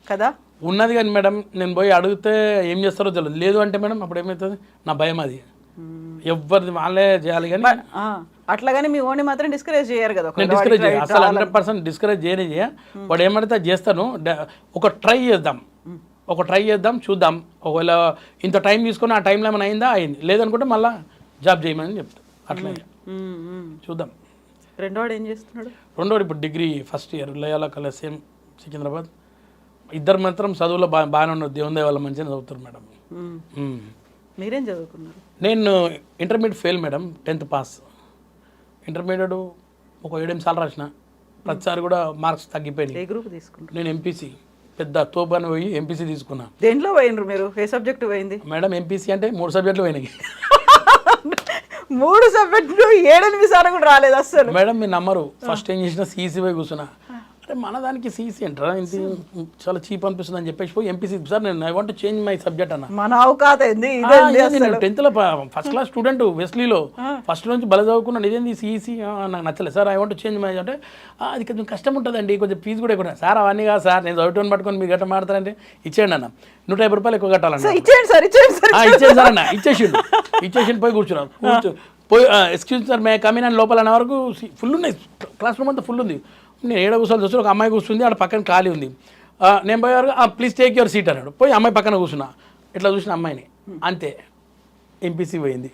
కదా. ఉన్నది కానీ మేడం నేను పోయి అడిగితే ఏం చేస్తారో తెలియదు. లేదు అంటే మేడం అప్పుడు ఏమవుతుంది, నా భయం అది. ఎవరిది వాళ్ళే చేయాలి కానీ అట్లాగని మీ ఓన్ని మాత్రం డిస్కరేజ్ చేయరు కదా. నేను డిస్కరేజ్ చేయ అసలు 100% డిస్కరేజ్ చేయ. వాడు ఏమంటే చేస్తాను, ఒక ట్రై చేద్దాం చూద్దాం. ఒకవేళ ఇంత టైం తీసుకొని ఆ టైంలో ఏమైనా అయింది, లేదనుకుంటే మళ్ళీ జాబ్ చేయమని చెప్తాను. అట్లా చూద్దాం. రెండోడు ఏం చేస్తున్నాడు? రెండోడు ఇప్పుడు degree first year Loyola college same Secunderabad. ఇద్దరు మాత్రం చదువులో బాగానే ఉన్నారు, దేవుని దయ వల్ల మంచిగా చదువుతారు మేడం. మీరేం చదువుకున్నారు? నేను intermediate fail madam, 10th pass. Intermediate ఒక 7 సార్లు రాసిన, ప్రతిసారి కూడా మార్క్స్ తగ్గిపోయినాయి. ఏ గ్రూప్ తీసుకున్నారు? నేను ఎంపీసీ, పెద్ద తోపాన్ని పోయి ఎంపీసీ తీసుకున్నా. దేంట్లో పోయినరు మీరు? ఏ సబ్జెక్టు పోయింది మేడం? ఎంపీసీ అంటే 3 సబ్జెక్టులు పోయినాయి. 3 సబ్జెక్టులు 7-8 సార్లు కూడా రాలేదు అసలు. మేడం మీరు నమ్మరు, ఫస్ట్ ఏం చేసిన సిఈసీ పోయి కూర్చున్నా. అంటే మన దానికి సిఈసీ అంటారా, ఇంత చాలా చీప్ అనిపిస్తుంది అని చెప్పేసి పోయి ఎంపీసీ. సార్ నేను I want to change my subject అన్న. మన అవకాశం 10th ఫస్ట్ క్లాస్ స్టూడెంట్ వెస్లీలో ఫస్ట్ నుంచి బల చదువుకున్నాను. ఇదేంది సిఈసీ నాకు నచ్చలేదు sir, I want to change my అంటే అది కొంచెం కష్టం ఉంటుందండి, కొంచెం ఫీజు కూడా ఎక్కువ. సార్ అవన్నీ కాదు సార్, నేను చదువుకొని పట్టుకొని మీరు గట్ట మాడతారంటే ఇచ్చేయండి అన్న, 150 రూపాయలు ఎక్కువ కట్టాలన్న. ఇచ్చేయండి సార్ అన్న, ఇచ్చేసిండు. పోయి కూర్చున్నాను, పోయి ఎక్స్క్యూజ్ సార్ మే కమిన్ అని లోపల అన్న వరకు ఫుల్ ఉన్నాయి, క్లాస్ రూమ్ అంతా ఫుల్ ఉంది. నేను 7 కూర్చొని చూస్తే ఒక అమ్మాయి కూర్చుంది, ఆడ పక్కన ఖాళీ ఉంది. నేను పోయేవారు ప్లీజ్ టేక్ యువర్ సీట్ అన్నాడు. పోయి అమ్మాయి పక్కన కూర్చున్నా, ఇట్లా చూసిన అమ్మాయిని, అంతే ఎంపీసీ పోయింది.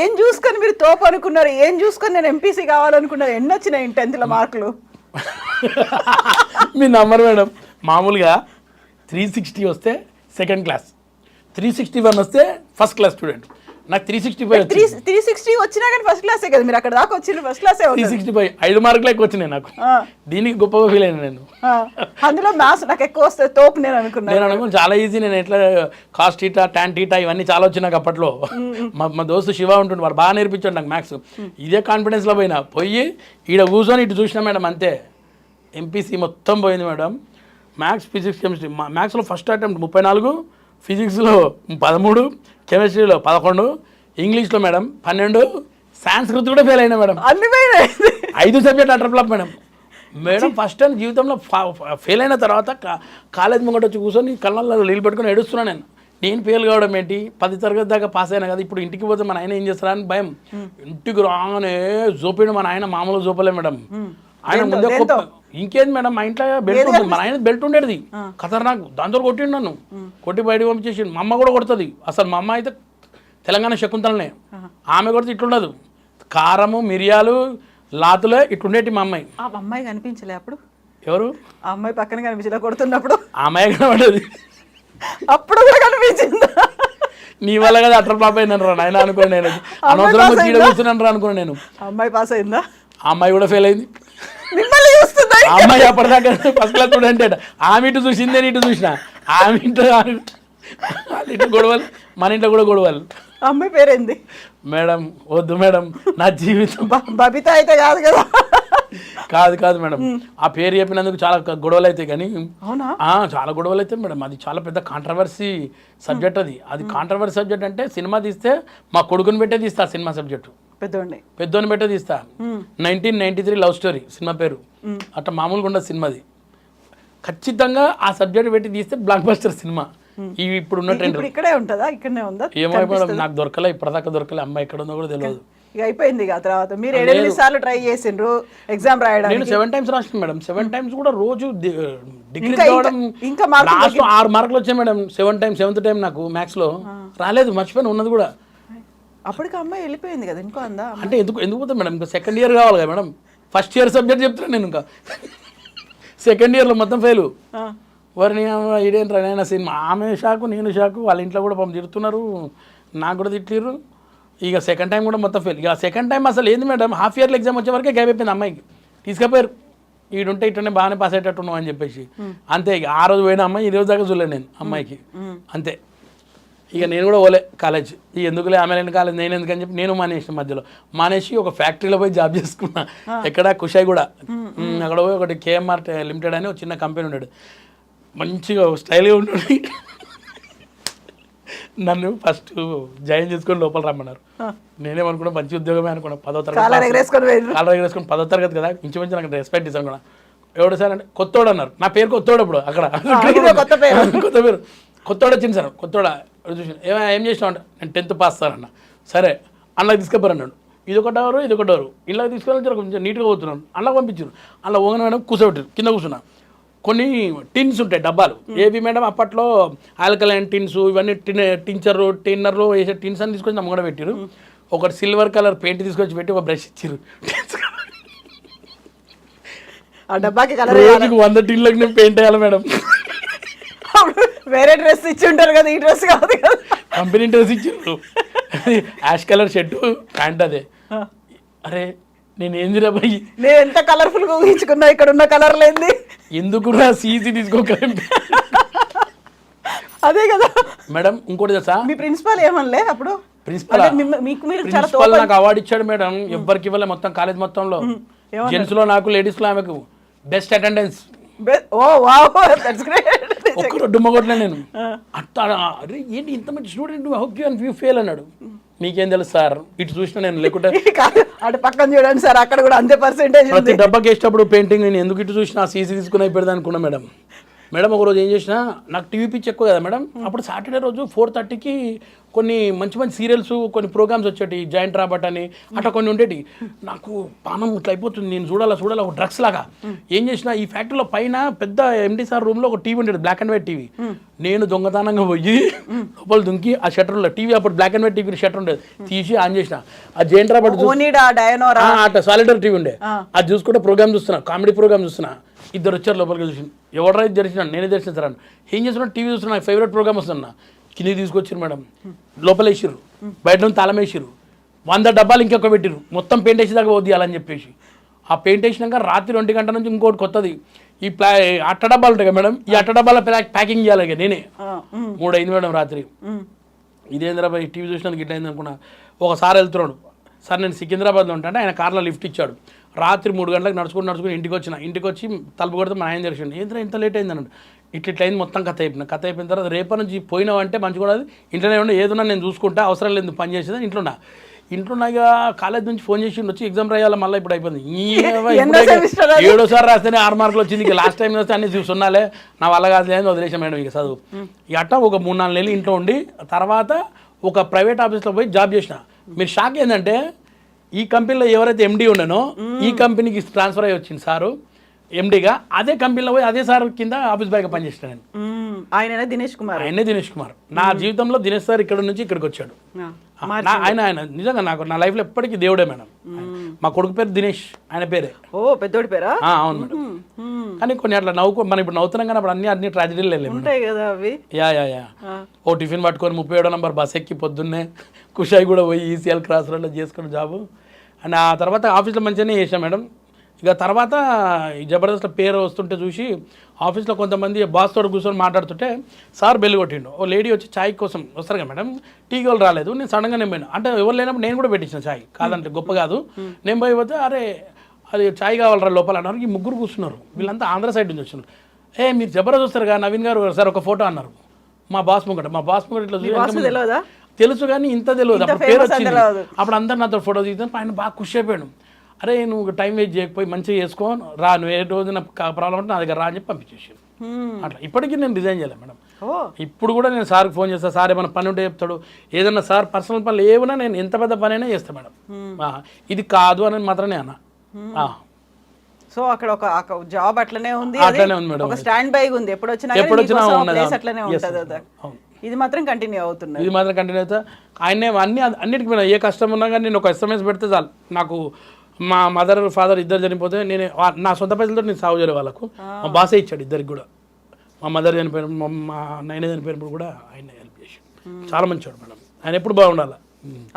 ఏం చూసుకొని మీరు తోపు అనుకున్నారు, ఏం చూసుకొని నేను ఎంపీసీ కావాలనుకున్నారు? ఎన్ని వచ్చినాయి 10th మార్కులు? మీ నంబర్ మేడం, మామూలుగా 360 వస్తే సెకండ్ క్లాస్, 361 వస్తే ఫస్ట్ క్లాస్ స్టూడెంట్. నాకు 360 వచ్చినా కానీ ఫస్ట్ క్లాసే కదా, మీరు అక్కడ దాకా వచ్చి ఫస్ట్ క్లాసే. 365 5 మార్కులు ఎక్కువ వచ్చినాయి నాకు, దీనికి గొప్పగా ఫీల్ అయినా నేను. అందులో మ్యాథ్స్ నాకు ఎక్కువ వస్తే తోపు నేను అనుకున్నాను. చాలా ఈజీ, నేను ఎట్లా కాస్ టీటా ట్యాన్ టీటా ఇవన్నీ చాలా వచ్చి నాకు అప్పట్లో. మా దోస్తు శివ ఉంటుండే, వాడు బాగా నేర్పించాడు నాకు మ్యాథ్స్. ఇదే కాన్ఫిడెన్స్లో పోయి ఈడ కూర్చొని ఇటు చూసినా మేడం, అంతే ఎంపీసీ మొత్తం పోయింది మేడం. Maths, physics, chemistry. మ్యాథ్స్లో ఫస్ట్ అటెంప్ట్ 34, ఫిజిక్స్లో 13, కెమిస్ట్రీలో 11, ఇంగ్లీష్లో మేడం 12, సాంస్కృతి కూడా ఫెయిల్ అయినా మేడం. అన్ని 5 subject utter flop madam. First time జీవితంలో ఫెయిల్ అయిన తర్వాత కాలేజ్ ముంగట వచ్చి కూర్చొని కళ్ళల్లో నీళ్ళు పెట్టుకొని ఏడుస్తున్నా నేను. నేను ఫెయిల్ కావడం ఏంటి 10 తరగతి దాకా పాస్ అయినా కదా, ఇప్పుడు ఇంటికి పోతే మన ఆయన ఏం చేస్తారా అని భయం. ఇంటికి రాగానే జోపాడు మన ఆయన మామూలు జోపలే మేడం. ఆయన ముందే ఇంకేంది మేడం, మా ఇంట్లో బెల్ట్ ఉంటుంది, మన ఆయన బెల్ట్ ఉండేది ఖతర్నాక్, దాంతో కొట్టిండు నన్ను, కొట్టి బయట పంపించేసిండు. మా అమ్మ కూడా కొడుతుంది. అసలు మా అమ్మ అయితే తెలంగాణ శకుంతలనే, ఆమె కొడితే ఇట్లుండదు, కారము మిరియాలు లాతులే ఇట్లుండేటి మా అమ్మాయి. ఆ అమ్మాయి కనిపించలే అప్పుడు? ఎవరు ఆ అమ్మాయి పక్కన కనిపించలే కొడుతున్నప్పుడు? ఆ అమ్మాయి కనబడేది. అప్పుడు కూడా కనిపించిందా? నీ వల్ల కదా అట్లా పాప అయినాను రా నాయన అనుకోండి, నేను అనవసరంగా చీడ కూర్చున్నాను రా అనుకున్నాను నేను. అమ్మాయి పాస్ అయిందా? ఆ అమ్మాయి కూడా ఫెయిల్ అయింది. మిమ్మల్ని చూస్తుందా? ఆ అమ్మాయి అప్పటిదాకా ఫస్ట్ క్లాస్ స్టూడెంట్, ఆమె ఇటు చూసింది నేను ఇటు చూసిన, ఆమె ఇంట్లో ఇటు గొడవలు, మన ఇంట్లో కూడా గొడవలు. అమ్మాయి పేరేంది మేడం? వద్దు మేడం, నా జీవితం. బబిత అయితే కాదు కదా? కాదు మేడం, ఆ పేరు చెప్పినందుకు చాలా గొడవలు అవుతాయి. కానీ అవునా? చాలా గొడవలు అవుతాయి మేడం. అది చాలా పెద్ద కాంట్రవర్సీ సబ్జెక్ట్. అది కాంట్రవర్సీ సబ్జెక్ట్ అంటే సినిమా తీస్తే మా కొడుకుని పెట్టే తీస్తా సినిమా సబ్జెక్టు, పెద్దోని పెట్టే తీస్తా. 1993 లవ్ స్టోరీ సినిమా పేరు. అట్లా మామూలుగా ఉండదు సినిమాది. ఖచ్చితంగా ఆ సబ్జెక్ట్ పెట్టి తీస్తే బ్లాక్ బస్టర్ సినిమా. ఇవి ఇప్పుడు ఉన్న ట్రెండ్. ఇక్కడే ఉంటుందా? ఇక్కడనే ఉందా? ఏమో మేడం, నాకు దొరకలే, ఇప్పటిదాకా దొరకలే. అమ్మాయి ఎక్కడ ఉందో కూడా తెలియదు. ఇక అయిపోయింది. ఆ తర్వాత మీరు 8 సార్లు ట్రై చేసిండ్రు ఎగ్జామ్ రాయడానికి. నేను 7 times రాసిన మేడం. 7 times కూడా రోజు డిగ్రీ చదవడం. ఇంకా లాస్ట్ 6 మార్కులు వచ్చాయి మేడం. 7th టైం నాకు మ్యాథ్స్ లో రాలేదు, మర్చిపోయిన ఉన్నది కూడా. అప్పటికి అమ్మాయి వెళ్ళిపోయింది కదా, ఇంకో అందా? అంటే ఎందుకు పోతాం మేడం, ఇంకా సెకండ్ ఇయర్ కావాలి కదా మేడం. ఫస్ట్ ఇయర్ సబ్జెక్ట్ చెప్తున్నాను నేను, ఇంకా సెకండ్ ఇయర్లో మొత్తం ఫెయిల్. వారిని ఇదేంట్రా నేను సినిమా, ఆమె షాకు నేను షాకు, వాళ్ళ ఇంట్లో కూడా పంపి తిడుతున్నారు, నాకు కూడా తిట్టిర్రు. ఇక సెకండ్ టైం కూడా మొత్తం ఫెయిల్. ఇక సెకండ్ టైం అసలు ఏంది మేడం, హాఫ్ ఇయర్లో ఎగ్జామ్ వచ్చే వరకే గ్యాప్ అయిపోయింది అమ్మాయికి. తీసుకపోయారు, ఈడుంటే ఇట్లనే బాగానే పాస్ అయ్యేటట్టున్నావు అని చెప్పేసి. అంతే. ఇక ఆ రోజు పోయిన అమ్మాయి ఈ రోజు దాకా చూడలేదు నేను అమ్మాయికి. అంతే. ఇక నేను కూడా పోలే కాలేజ్. ఇక ఎందుకులే ఆమె లేని కాలేజ్ నేను ఎందుకని చెప్పి నేను మానేసిన. మధ్యలో మానేసి ఒక ఫ్యాక్టరీలో పోయి జాబ్ చేసుకున్నా. ఎక్కడ కుషాయి కూడా. అక్కడ పోయి ఒకటి కేఎంఆర్ లిమిటెడ్ అని ఒక చిన్న కంపెనీ ఉన్నాడు, మంచిగా స్టైల్గా ఉంటాడు. నన్ను ఫస్ట్ జాయిన్ చేసుకొని లోపల రమ్మన్నారు. నేనేమనుకున్నా మంచి ఉద్యోగమే అనుకున్నా. 10వ తరగతి కాలర్ ఎగరేసుకొని 10వ తరగతి కదా, ఇంచుమించు నాకు రెస్పెక్ట్ ఇస్తాను కూడా. ఎవడు సార్ అంటే కొత్తోడు అన్నారు. నా పేరు కొత్తోడు. అప్పుడు అక్కడ కొత్త పేరు కొత్తోడు వచ్చింది సార్. కొత్తోడా చూసి ఏం చేసినావు అంటే నేను 10th పాస్ సార్ అన్న. సరే అన్నకి తీసుకెళ్ళారు అన్నాడు. ఇదొకటవరు ఇళ్ళకి తీసుకెళ్ళి కొంచెం నీట్గా పోతున్నాను. అన్నకు పంపించారు. అలా ఓగన మేడం కూర్చోబెట్టారు, కింద కూర్చున్నా. కొన్ని టిన్స్ ఉంటాయి డబ్బాలు, ఏవి మేడం అప్పట్లో ఆల్కలైన్ టిన్స్, ఇవన్నీ టిన్నర్లు వేసే టిన్స్ అని తీసుకొచ్చి నమ్మ కూడా పెట్టారు. ఒకటి సిల్వర్ కలర్ పెయింట్ తీసుకొచ్చి పెట్టి ఒక బ్రష్ ఇచ్చారు. ఆ డబ్బాకి రోజుకు 100 టిన్లకు నేను పెయింట్ వేయాలి మేడం. వేరే డ్రెస్ ఇచ్చి ఉంటారు కదా, ఈ డ్రెస్ కాదు కదా. కంపెనీ డ్రెస్ ఇచ్చారు, యాష్ కలర్ షర్టు ప్యాంట్. అదే అరే నేను ఏంది రా భయ్, నేను ఎంత కలర్ఫుల్ గా ఊహించుకున్నా, ఇక్కడ ఉన్న కలర్ లేని ఎందుకు సీసీ తీసుకోక. అదే కదా మేడం. ఇంకోటి తెలుసా, మీ ప్రిన్సిపాల్ ఏమనలే అప్పుడు? ప్రిన్సిపల్ నాకు అవార్డు ఇచ్చాడు మేడం. ఎవ్వరికి ఇవ్వలే మొత్తం కాలేజ్ మొత్తంలో. జెంట్స్ లో నాకు, లేడీస్ లో ఆమెకు బెస్ట్ అటెండెన్స్. ఒక్కరు డుమ్మగొట్టిన నేను. అట్లా అరే ఏంటి ఇంత మంచి స్టూడెంట్ యూ ఫెయిల్ అన్నాడు. మీకేం తెలుసు సార్, ఇటు చూసిన నేను లేకుంటే అటు పక్కన చూడండి సార్, అక్కడ కూడా అంతే పర్సెంటేజ్. ప్రతి డబ్బాకి వేసేటప్పుడు పెయింటింగ్ నేను ఎందుకు ఇటు చూసినా సీసీ తీసుకుని అయిపోయింది అనుకున్నా మేడం. ఒకరోజు ఏం చేసినా, నాకు టీవీ పిచ్చి ఎక్కువ కదా మేడం. అప్పుడు సాటర్డే రోజు 4:30కి కొన్ని మంచి సీరియల్స్, కొన్ని ప్రోగ్రామ్స్ వచ్చేటి, జాయింట్ రాబట్ అని అట్లా కొన్ని ఉండేటి. నాకు పానం ఇట్లా అయిపోతుంది, నేను చూడాలా ఒక డ్రగ్స్ లాగా. ఏం చేసినా, ఈ ఫ్యాక్టరీలో పైన పెద్ద ఎండి సార్ రూమ్లో ఒక టీవీ ఉండేది, బ్లాక్ అండ్ వైట్ టీవీ. నేను దొంగతనంగా పోయి లోపల దుంకి ఆ షట్టర్లో టీవీ, అప్పుడు black and white TV shutter ఉండేది, తీసి ఆన్ చేసిన. ఆ జాయింట్ రాబట్ అట్లా సాలిడర్ టీవీ ఉండే, అది చూసుకుంటే ప్రోగ్రామ్ చూస్తున్నా, కామెడీ ప్రోగ్రామ్ చూస్తున్నా. ఇద్దరు వచ్చారు లోపలికి చూసి, ఎవడరా ఇది తెరిచినాను, నేనే తెరిచిన సార్ అని. ఏం చేస్తున్నా, టీవీ చూస్తున్నా, నాకు ఫేవరెట్ ప్రోగ్రామ్ వస్తున్నా. కిందికి తీసుకొచ్చారు మేడం, లోపల వేసిర్రు, బయట నుంచి తాళం వేసిర్రు, 100 డబ్బాలు ఇంకొక పెట్టిర్రు, మొత్తం పెయింట్ వేసేదాకా వదియాలని చెప్పేసి. ఆ పెయింట్ వేసినాక రాత్రి 2 గంటల నుంచి ఇంకోటి కొత్తది, ఈ అట్ట డబ్బాలు ఉంటాయి కదా మేడం, ఈ అట్ట డబ్బాల ప్యాకింగ్ చేయాలి నేనే. 3 అయింది మేడం రాత్రి. ఇదేంద్రా ఈ టీవీ చూసినందుకు ఇట్లా అయింది అనుకున్నా. ఒకసారి వెళ్తున్నాడు సార్, నేను సికింద్రాబాద్లో ఉంటాను, ఆయన కార్లో లిఫ్ట్ ఇచ్చాడు. రాత్రి 3 గంటలకు నడుచుకుని ఇంటికి వచ్చి తలుపు కొడితే మా ఆయన తెలిసిండు. ఏంద్రా ఇంత లేట్ అయింది అన్నాడు. ఇట్లా అయింది, మొత్తం కథ అయిపోయిన తర్వాత రేపటి నుంచి పోయినావంటే మంచిగా కూడా, ఇంట్లోనే ఉండి ఏదన్నా నేను చూసుకుంటా, అవసరం లేదు పని చేసేది ఇంట్లో. ఇంట్లో ఇక కాలేజ్ నుంచి ఫోన్ చేసి వచ్చి ఎగ్జామ్ రాయాలి మళ్ళీ ఇప్పుడు అయిపోయింది ఎన్నో semester అది? 7సారి రాస్తేనే 6 మార్కులు వచ్చింది ఇక లాస్ట్ టైం వస్తే అన్ని సున్నాలే నా వల్ల కాదు లేదు వదిలేసాం మేడం ఇక చదువు ఇక అట్లా ఒక 3-4 నెలలు ఇంట్లో ఉండి తర్వాత ఒక ప్రైవేట్ ఆఫీస్లో పోయి జాబ్ చేసిన. మీరు షాక్ ఏంటంటే ఈ కంపెనీలో ఎవరైతే ఎండీ ఉండనో ఈ కంపెనీకి ట్రాన్స్ఫర్ అయ్యి వచ్చింది సారు ఎండీగా. అదే కంపెనీలో పోయి అదే సార్ కింద ఆఫీస్ బాయ్గా పనిచేసిన నేను. ఆయన దినేష్ కుమార్. ఆయనే దినేష్ కుమార్. నా జీవితంలో దినేష్ సార్ ఇక్కడ నుంచి ఇక్కడికి వచ్చాడు. ఆయన నిజంగా నాకు నా లైఫ్లో ఎప్పటికీ దేవుడే మేడం. మా కొడుకు పేరు దినేష్, ఆయన పేరే. ఓ పెద్దోడి పేరా? అవును మేడం. కానీ కొన్ని అట్లా మనం ఇప్పుడు నవ్వుతున్నాం కానీ అప్పుడు అన్ని ట్రాజడీలు వెళ్ళాయి ఉంటాయి కదా అవి. యా ఓ టిఫిన్ పట్టుకొని 37వ నంబర్ బస్ ఎక్కి పొద్దున్నే కుషాయి కూడా పోయి ఈసీఎల్ క్రాస్ రోడ్లో చేసుకుని జాబు. అండ్ ఆ తర్వాత ఆఫీస్లో మంచిగానే చేసాం మేడం. ఇక తర్వాత ఈ జబర్దస్త్ పేరు వస్తుంటే చూసి ఆఫీస్లో కొంతమంది బాస్ తోడు కూర్చొని మాట్లాడుతుంటే సార్ బెల్ కొట్టిండు. ఓ లేడీ వచ్చి ఛాయ్ కోసం వస్తారు కదా మేడం, టీకి వాళ్ళు రాలేదు. నేను సడన్గా నేను పోయినా, అంటే ఎవరు లేనప్పుడు నేను కూడా పెట్టించిన ఛాయ్, కాదంటే గొప్ప కాదు. నేను పోయిపోతే అరే అది ఛాయ్ కావాలరా లోపల అన్నారు. ఈ ముగ్గురు కూర్చున్నారు, వీళ్ళంతా ఆంధ్ర సైడ్ నుంచి వచ్చినారు. మీరు జబర్దస్త్ వస్తారు కదా నవీన్ గారు సార్ ఒక ఫోటో అన్నారు. మా బాస్ ముంగట ఇట్లా తెలుసు కానీ ఇంత తెలియదు, అప్పుడు పేరు వచ్చింది. అప్పుడు అందరు నాతో ఫోటో తీస్తాను, ఆయన బాగా ఖుషి అయిపోయాడు. అరే నువ్వు టైం వేస్ట్ చేయకపోయి మంచిగా చేసుకో రా, నువ్వు ఏ రోజు నాకు ప్రాబ్లం అంటే నా దగ్గర రా అని చెప్పి పంపించేసాను. అట్లా ఇప్పటికీ నేను రిజైన్ చేయలేదు మేడం. ఇప్పుడు కూడా నేను సార్కి ఫోన్ చేస్తాను, సార్ ఏమైనా పని ఉంటే చెప్తాడు. ఏదన్నా సార్ పర్సనల్ పనులు ఏమైనా నేను ఎంత పెద్ద పని అయినా చేస్తాను మేడం. ఇది కాదు అని మాత్రమే అన్న. సో అక్కడ ఒక జాబ్ అట్లనే ఉంది, అట్లనే ఉంది మేడం. ఒక స్టాండ్ బై ఉంది, ఎప్పుడు వచ్చినా అట్లనే ఉంటుంది. ఇది మాత్రం కంటిన్యూ అవుతుంది. ఇది మాత్రం కంటిన్యూ అవుతా. ఆయనే అన్నిటికీ ఏ కష్టం ఉన్నా కానీ నేను ఒక ఎస్ఎంఎస్ పెడితే చాలు. నాకు మా మదర్ ఫాదర్ ఇద్దరు చనిపోతే నేను నా సొంత పైసలతో నేను సాగు చేయలే వాళ్ళకు. మా బాసే ఇచ్చాడు ఇద్దరికి కూడా. మా మదర్ చనిపోయిన మా నైనా చనిపోయినప్పుడు కూడా ఆయన హెల్ప్ చేశాడు. చాలా మంచివాడు మేడం, ఆయన ఎప్పుడు బాగుండాలి.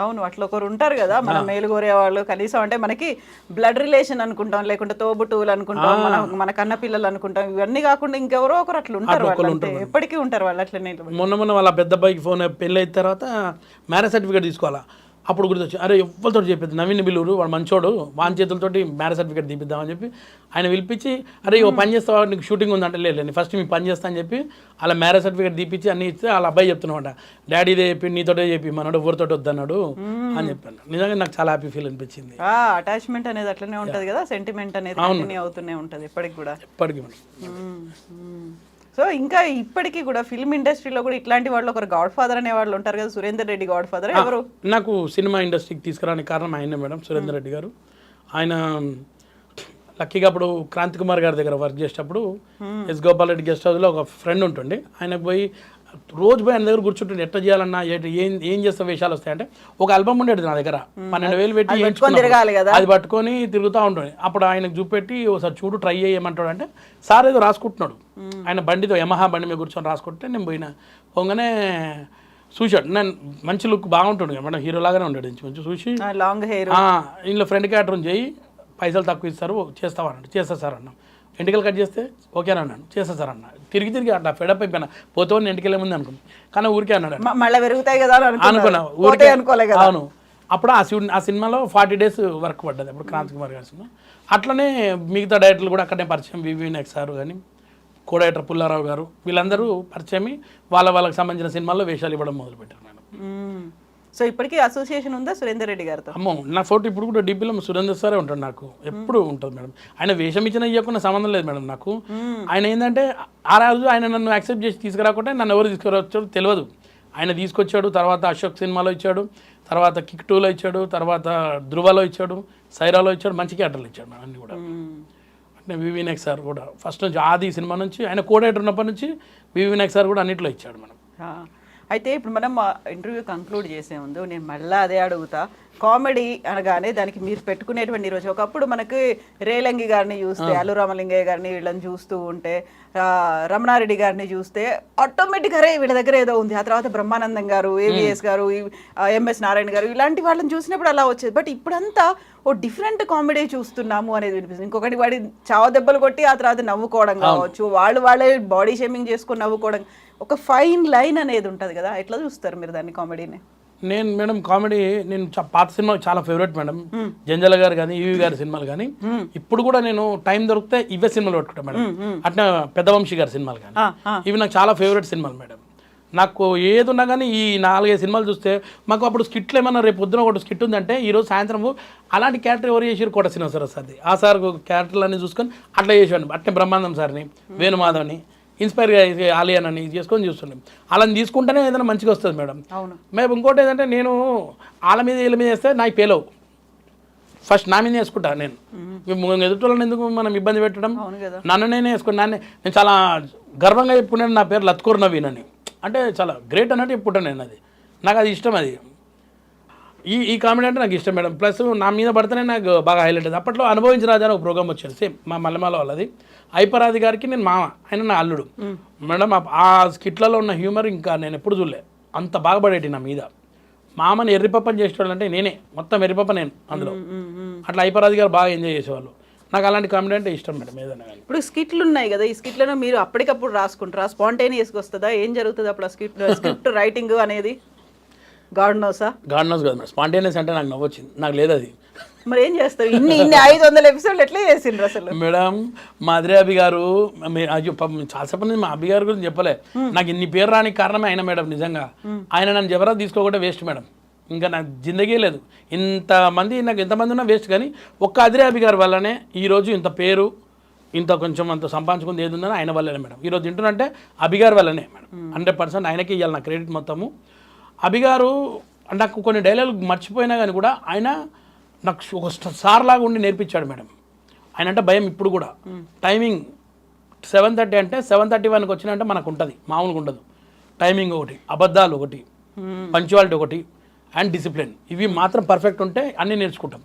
అవును, అట్లా ఒకరు ఉంటారు కదా మన మేలు కోరేవాళ్ళు. కనీసం అంటే మనకి బ్లడ్ రిలేషన్ అనుకుంటాం, లేకుంటే తోబుట్టువులు అనుకుంటాం, మన కన్న పిల్లలు అనుకుంటాం. ఇవన్నీ కాకుండా ఇంకెవరో ఒకరు అట్లా ఉంటారు, ఎప్పటికీ ఉంటారు వాళ్ళు అట్లనే. మొన్న వాళ్ళ పెద్ద అబ్బాయికి ఫోన్ పెళ్ళి అయిన తర్వాత మ్యారేజ్ సర్టిఫికేట్ తీసుకోవాలా. అప్పుడు గుర్తొచ్చి అరే ఎవరితో చెప్పేది నవీన్ బిల్లూరు వాడు మంచోడు, వాని చేతులతోటి మ్యారేజ్ సర్టిఫికేట్ తీపిద్దామని చెప్పి ఆయన పిలిపించి అరే ఓ పని చేస్తావా నీకు షూటింగ్ ఉందంటే లేదు ఫస్ట్ మీ పని చేస్తా అని చెప్పి అలా మ్యారేజ్ సర్టిఫికేట్ తీపిచ్చి అన్ని ఇస్తే వాళ్ళ అబ్బాయి చెప్తున్నామాట డాడీ ఇదే చెప్పి నీతోటే చెప్పి మనోడు ఎవరితోటి వద్దన్నాడు అని చెప్పాను. నిజంగా నాకు చాలా హ్యాపీ ఫీల్ అనిపించింది. అటాచ్మెంట్ అనేది అట్లనే ఉంటుంది కదా, సెంటిమెంట్ అనేది కంటిన్యూ అవుతూనే ఉంటుంది ఎప్పటికి కూడా. ఎప్పటికీ. సో ఇంకా ఇప్పటికీ కూడా ఫిల్మ్ ఇండస్ట్రీలో కూడా ఇట్లాంటి వాళ్ళు ఒకరు గాడ్ ఫాదర్ అనే వాళ్ళు ఉంటారు కదా, సురేందర్ రెడ్డి గాడ్ ఫాదర్ ఎవరు? నాకు సినిమా ఇండస్ట్రీకి తీసుకురానికి కారణం ఆయనే మేడం, సురేందర్ రెడ్డి గారు. ఆయన లక్కీగా అప్పుడు క్రాంతి కుమార్ గారి దగ్గర వర్క్ చేసేటప్పుడు ఎస్ గోపాల్ రెడ్డి గెస్ట్ హౌస్లో ఒక ఫ్రెండ్ ఉంటుండే. ఆయనకు పోయి రోజు పోయి ఆయన దగ్గర కూర్చుంటుండే, ఎట్లా చేయాలన్నా ఏం చేస్తే వేషాలు వస్తాయంటే ఒక ఆల్బమ్ ఉండేది నా దగ్గర, 12,000 పెట్టి అది పట్టుకొని తిరుగుతూ ఉంటుంది. అప్పుడు ఆయనకు చూపెట్టి ఒకసారి చూడు ట్రై చేయమంటాడు అంటే సార్ ఏదో రాసుకుంటున్నాడు. ఆయన బండితో యమహా బండి మీద కూర్చొని రాసుకుంటే నేను పోయినా పోగానే చూశాడు. నేను మంచి లుక్ బాగుంటుండే మేడం, హీరో లాగానే ఉండేది. మంచి చూసి లాంగ్ హెయిర్ ఇంట్లో ఫ్రెండ్ క్యాటరింగ్ చేయి పైసలు తక్కువ ఇస్తారు చేస్తావా అన్నాడు. చేస్తా సార్ అన్నాం. ఎంటికలు కట్ చేస్తే ఓకేనా అన్నాను. చేస్తా సార్ అన్న. తిరిగి అట్లా ఫెడప్ అయిపోయినా పోతే ఎంటికలే ముందు అనుకున్నాను, కానీ ఊరికే అన్నాడు. మళ్ళీ పెరుగుతాయి కదా అనుకున్నా, ఊరికే అనుకోలే కదా. అవును, అప్పుడు ఆ సినిమాలో 40 days వర్క్ పడ్డది అప్పుడు క్రాంతి కుమార్ గారి సినిమా. అట్లనే మిగతా డైరెక్టర్లు కూడా అక్కడనే పరిచయం, వివిఎన్ సార్ కానీ కో డైరెక్టర్ పుల్లారావు గారు వీళ్ళందరూ పరిచయం వాళ్ళకి సంబంధించిన సినిమాల్లో వేషాలు ఇవ్వడం మొదలుపెట్టారు మేడం. సో ఇప్పటికీ అసోసియేషన్ ఉందా సురేందర్ రెడ్డి గారితో? అమ్మో, నా ఫోటో ఇప్పుడు కూడా డీపీలో సురేందర్ సారే ఉంటాడు, నాకు ఎప్పుడు ఉంటుంది మేడం. ఆయన వేషం ఇచ్చిన ఇవ్వకుండా సంబంధం లేదు మేడం నాకు. ఆయన ఏంటంటే ఆ రోజు ఆయన నన్ను యాక్సెప్ట్ చేసి తీసుకురాకుంటే నన్ను ఎవరు తీసుకురావచ్చాడు తెలియదు. ఆయన తీసుకొచ్చాడు, తర్వాత అశోక్ సినిమాలో ఇచ్చాడు, తర్వాత కిక్ 2లో ఇచ్చాడు, తర్వాత ధృవలో ఇచ్చాడు, సైరాలో ఇచ్చాడు, మంచి క్యారెక్టర్లు ఇచ్చాడు మేడం అన్నీ కూడా. అంటే వివిఎన్ సార్ కూడా ఫస్ట్ నుంచి ఆది సినిమా నుంచి ఆయన కో డైరెక్టర్ ఉన్నప్పటి నుంచి వివిఎన్ సార్ కూడా అన్నింటిలో ఇచ్చాడు మేడం. అయితే ఇప్పుడు మనం ఇంటర్వ్యూ కంక్లూడ్ చేసే ముందు నేను మళ్ళీ అదే అడుగుతా, కామెడీ అనగానే దానికి మీరు పెట్టుకునేటువంటి రోజు ఒకప్పుడు మనకి రేలంగి గారిని చూస్తే, అల్లు రామలింగయ్య గారిని వీళ్ళని చూస్తూ ఉంటే, రమణారెడ్డి గారిని చూస్తే ఆటోమేటిక్గా అరే వీళ్ళ దగ్గర ఏదో ఉంది. ఆ తర్వాత బ్రహ్మానందం గారు, ఏవిఎస్ గారు, ఎంఎస్ నారాయణ గారు ఇలాంటి వాళ్ళని చూసినప్పుడు అలా వచ్చేది. బట్ ఇప్పుడంతా ఓ డిఫరెంట్ కామెడీ చూస్తున్నాము అనేది వినిపిస్తుంది. ఇంకొకటి వాడి చావ దెబ్బలు కొట్టి ఆ తర్వాత నవ్వుకోవడం కావచ్చు, వాళ్ళే బాడీ షేమింగ్ చేసుకొని నవ్వుకోవడం, ఒక ఫైన్ లైన్ అనేది ఉంటుంది కదా, ఎట్లా చూస్తారు మీరు దాన్ని కామెడీని? నేను మేడం కామెడీ నేను పాత సినిమాలు చాలా ఫేవరెట్ మేడం, జంజల గారు కానీ ఈవి గారి సినిమాలు కానీ. ఇప్పుడు కూడా నేను టైం దొరికితే ఇవే సినిమాలు పెట్టుకుంటాను మేడం. అట్లా పెద్ద వంశీ గారి సినిమాలు కానీ ఇవి నాకు చాలా ఫేవరెట్ సినిమాలు మేడం. నాకు ఏది ఉన్నా కానీ ఈ 4-5 సినిమాలు చూస్తే మాకు అప్పుడు స్కిట్లు ఏమన్నా రేపు పొద్దున ఒకటి స్కిట్ ఉందంటే ఈరోజు సాయంత్రం అలాంటి క్యారెక్టర్ ఎవరు చేసారు కోట శ్రీనివాసరావు సార్ది ఆ సార్ క్యారెక్టర్లు అన్నీ చూసుకొని అట్లా చేసేవాడిని అట్నే బ్రహ్మానందం సార్ని వేణుమాధవ్ని ఇన్స్పైర్గా ఆలియన్ అని చేసుకొని చూస్తున్నాం అలా తీసుకుంటేనే ఏదైనా మంచిగా వస్తుంది మేడం. అవును. మేము ఇంకోటి ఏంటంటే నేను వాళ్ళ మీద వీళ్ళ మీద వేస్తే నాకు పేలవు ఫస్ట్ నా మీద వేసుకుంటా నేను ఎదుటి ఎందుకు మనం ఇబ్బంది పెట్టడం నన్ను నేనే వేసుకుని నేను చాలా గర్వంగా చెప్పుకున్నాను నా పేరు లత్కూర్ నవీన్ అని అంటే చాలా గ్రేట్ అన్నట్టు చెప్పుకుంటాను నేను అది నాకు అది ఇష్టం అది ఈ కామెడీ అంటే నాకు ఇష్టం మేడం ప్లస్ నా మీద పడితేనే నాకు బాగా హైలైట్ అది అప్పట్లో అనుభవించిన రాజా అని ఒక ప్రోగ్రామ్ వచ్చేది సేమ్ మా మల్లెమాల వాళ్ళది ఐపరాది గారికి నేను మామ ఆయన నా అల్లుడు మేడం ఆ స్కిట్లలో ఉన్న హ్యూమర్ ఇంకా నేను ఎప్పుడు చూడలే అంత బాగా పడేటి నా మీద మామని ఎర్రిపప్పని చేసేవాళ్ళు అంటే నేనే మొత్తం ఎర్రిపప్ప నేను అందులో అట్లా ఐపరాది గారు బాగా ఎంజాయ్ చేసేవాళ్ళు నాకు అలాంటి కామెడీ అంటే ఇష్టం మేడం ఏదైనా కానీ. ఇప్పుడు స్కిట్లు ఉన్నాయి కదా ఈ స్కిట్లను మీరు అప్పటికప్పుడు రాసుకుంటారా స్పాంటేనియస్గా వస్తుందా ఏం జరుగుతుంది అప్పుడు ఆ స్క్రిప్ట్ రైటింగ్ అనేది గాడ్ నోస్ కదా మేడం స్పాంటేనియస్ అంటే నాకు నవ్వొచ్చింది నాకు లేదు అది మరి ఏం చేస్తారు ఇన్ని 500 ఎపిసోడ్లు ఎట్లా చేసిండ్రు అసలు మేడం మా అదిరే అభి గారు చాలాసేపు మా అభి గారి గురించి చెప్పలే నాకు ఇన్ని పేరు రానికి కారణమే ఆయన మేడం నిజంగా ఆయన నన్ను ఎవరో తీసుకోకుండా వేస్ట్ మేడం ఇంకా నాకు జిందగీ లేదు ఇంతమంది నాకు ఎంతమంది ఉన్నా వేస్ట్ కానీ ఒక్క అదిరే అభి గారి వల్లనే ఈరోజు ఇంత పేరు ఇంత కొంచెం అంత సంపాదించుకుంది ఏది ఉందని ఆయన వల్లనే మేడం ఈరోజు తింటున్నంటే అభి గారి వల్లనే మేడం 100% ఆయనకి ఇవ్వాలి నా క్రెడిట్ మొత్తము అభి గారు నాకు కొన్ని డైలాగులు మర్చిపోయినా కానీ కూడా ఆయన నాకు ఒక సార్ లాగా ఉండి నేర్పించాడు మేడం ఆయన అంటే భయం ఇప్పుడు కూడా టైమింగ్ 7:30 అంటే 7:31కి వచ్చినంటే మనకు ఉంటుంది మామూలుగా ఉండదు టైమింగ్ ఒకటి అబద్ధాలు ఒకటి పంచువాలిటీ ఒకటి అండ్ డిసిప్లిన్ ఇవి మాత్రం పర్ఫెక్ట్ ఉంటే అన్ని నేర్చుకుంటాం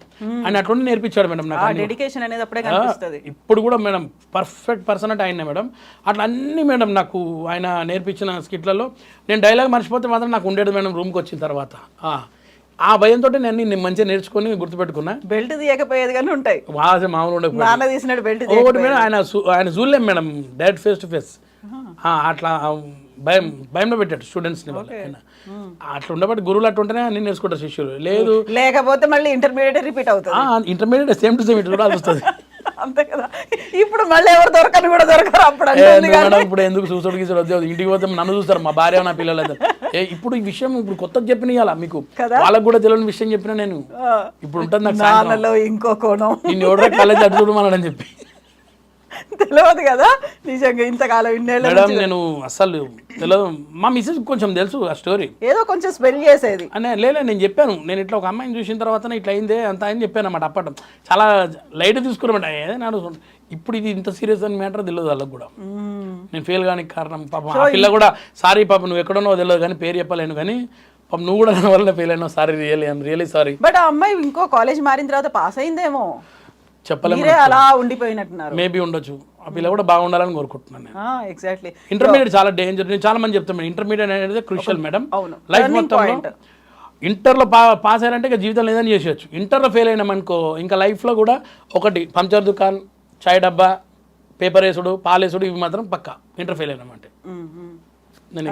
ఆయన అట్లా నేర్పించాడు మేడం నాకు డెడికేషన్ అనేది అప్పుడే కనిపిస్తుంది ఇప్పుడు కూడా మేడం పర్ఫెక్ట్ పర్సన్ అంటే ఆయనే మేడం అట్లా అన్ని మేడం నాకు ఆయన నేర్పించిన స్కిట్లలో నేను డైలాగ్ మర్చిపోతే మాత్రం నాకు ఉండేది మేడం రూమ్కి వచ్చిన తర్వాత ఆ భయంతో నేను మంచిగా నేర్చుకొని గుర్తుపెట్టుకున్నా బెల్ట్ తీయకపోయేది కానీ ఉంటాయి మామూలు ఉండకపోతే తీసినట్టు బెల్ట్ ఒకటి మేడం ఆయన చూడలేం madam direct face to face అట్లా భయంలో పెట్టాడు స్టూడెంట్స్ని వాళ్ళు ఆయన అట్లా ఉండబట్టి గురువులు అట్లా ఉంటేనే అన్ని నేర్చుకుంటారు శిష్యులు లేదు లేకపోతే మళ్ళీ ఇంటర్మీడియట్ రిపీట్ అవుతుంది ఇంటర్మీడియట్ సేమ్ టు సేమ్ ఇట్లా వస్తుంది అంతే కదా ఇప్పుడు మళ్ళీ ఎవరు దొరకని కూడా దొరకరు అప్పుడు ఇప్పుడు ఎందుకు చూసాడు గీసాడు వద్దు ఇంటికి పోతే నన్ను చూస్తారు మా భార్య నా పిల్లలు ఇప్పుడు ఈ విషయం ఇప్పుడు కొత్తగా చెప్పిన మీకు వాళ్ళకి కూడా తెలియని విషయం చెప్పిన నేను ఇప్పుడు ఉంటుంది నాకు ఇంకో కోణం నేను ఎవడో కాలేజ్ అటు చూడమని చెప్పి తెలియదు కదా నిజంగా ఇంతకాలం మేడం నేను అసలు తెలియదు మా మిస్సెస్ కొంచెం తెలుసు ఆ స్టోరీ ఏదో కొంచెం స్పెల్ చేసేది అనే లేదు నేను చెప్పాను నేను ఇట్లా ఒక అమ్మాయిని చూసిన తర్వాత ఇట్లా అయిందే అంత అని చెప్పాను అన్నమాట అప్పటి చాలా లైట్ తీసుకున్నామాట ఏదైనా ఇప్పుడు ఇది ఇంత సీరియస్ అని మ్యాటర్ తెలియదు వాళ్ళకి కూడా నేను ఫెయిల్ కానీ కారణం పాపం ఆ పిల్ల కూడా సారీ పాప నువ్వు ఎక్కడున్నావో తెలియదు కానీ పేరు చెప్పలేను కానీ పాపం నువ్వు కూడా నా వల్ల ఫెయిల్ అయినావు సారీ రియలీ సారీ బట్ ఆ అమ్మాయి ఇంకో కాలేజ్ మారిన తర్వాత పాస్ అయిందేమో చెప్పలేము అలా ఉండిపోయినట్టున్నారు మేబీ ఉండొచ్చు ఆ పిల్ల కూడా బాగుండాలని కోరుకుంటున్నాను ఎగ్జాక్ట్లీ ఇంటర్మీడియట్ చాలా డేంజర్ నేను చాలా మంది చెప్తాను ఇంటర్మీడియట్ అనేది క్రూషియల్ మేడం లైఫ్ మొత్తంలో ఇంటర్లో పాస్ అయ్యారంటే ఇక జీవితంలో ఏదైనా చేసేయచ్చు ఇంటర్లో ఫెయిల్ అయినామనుకో ఇంకా లైఫ్లో కూడా ఒకటి పంచర్ దుకాన్ చాయ్ డబ్బా పేపర్ వేసుడు పాలేసుడు ఇవి మాత్రం పక్కా ఇంటర్ ఫెయిల్ అయినామంటే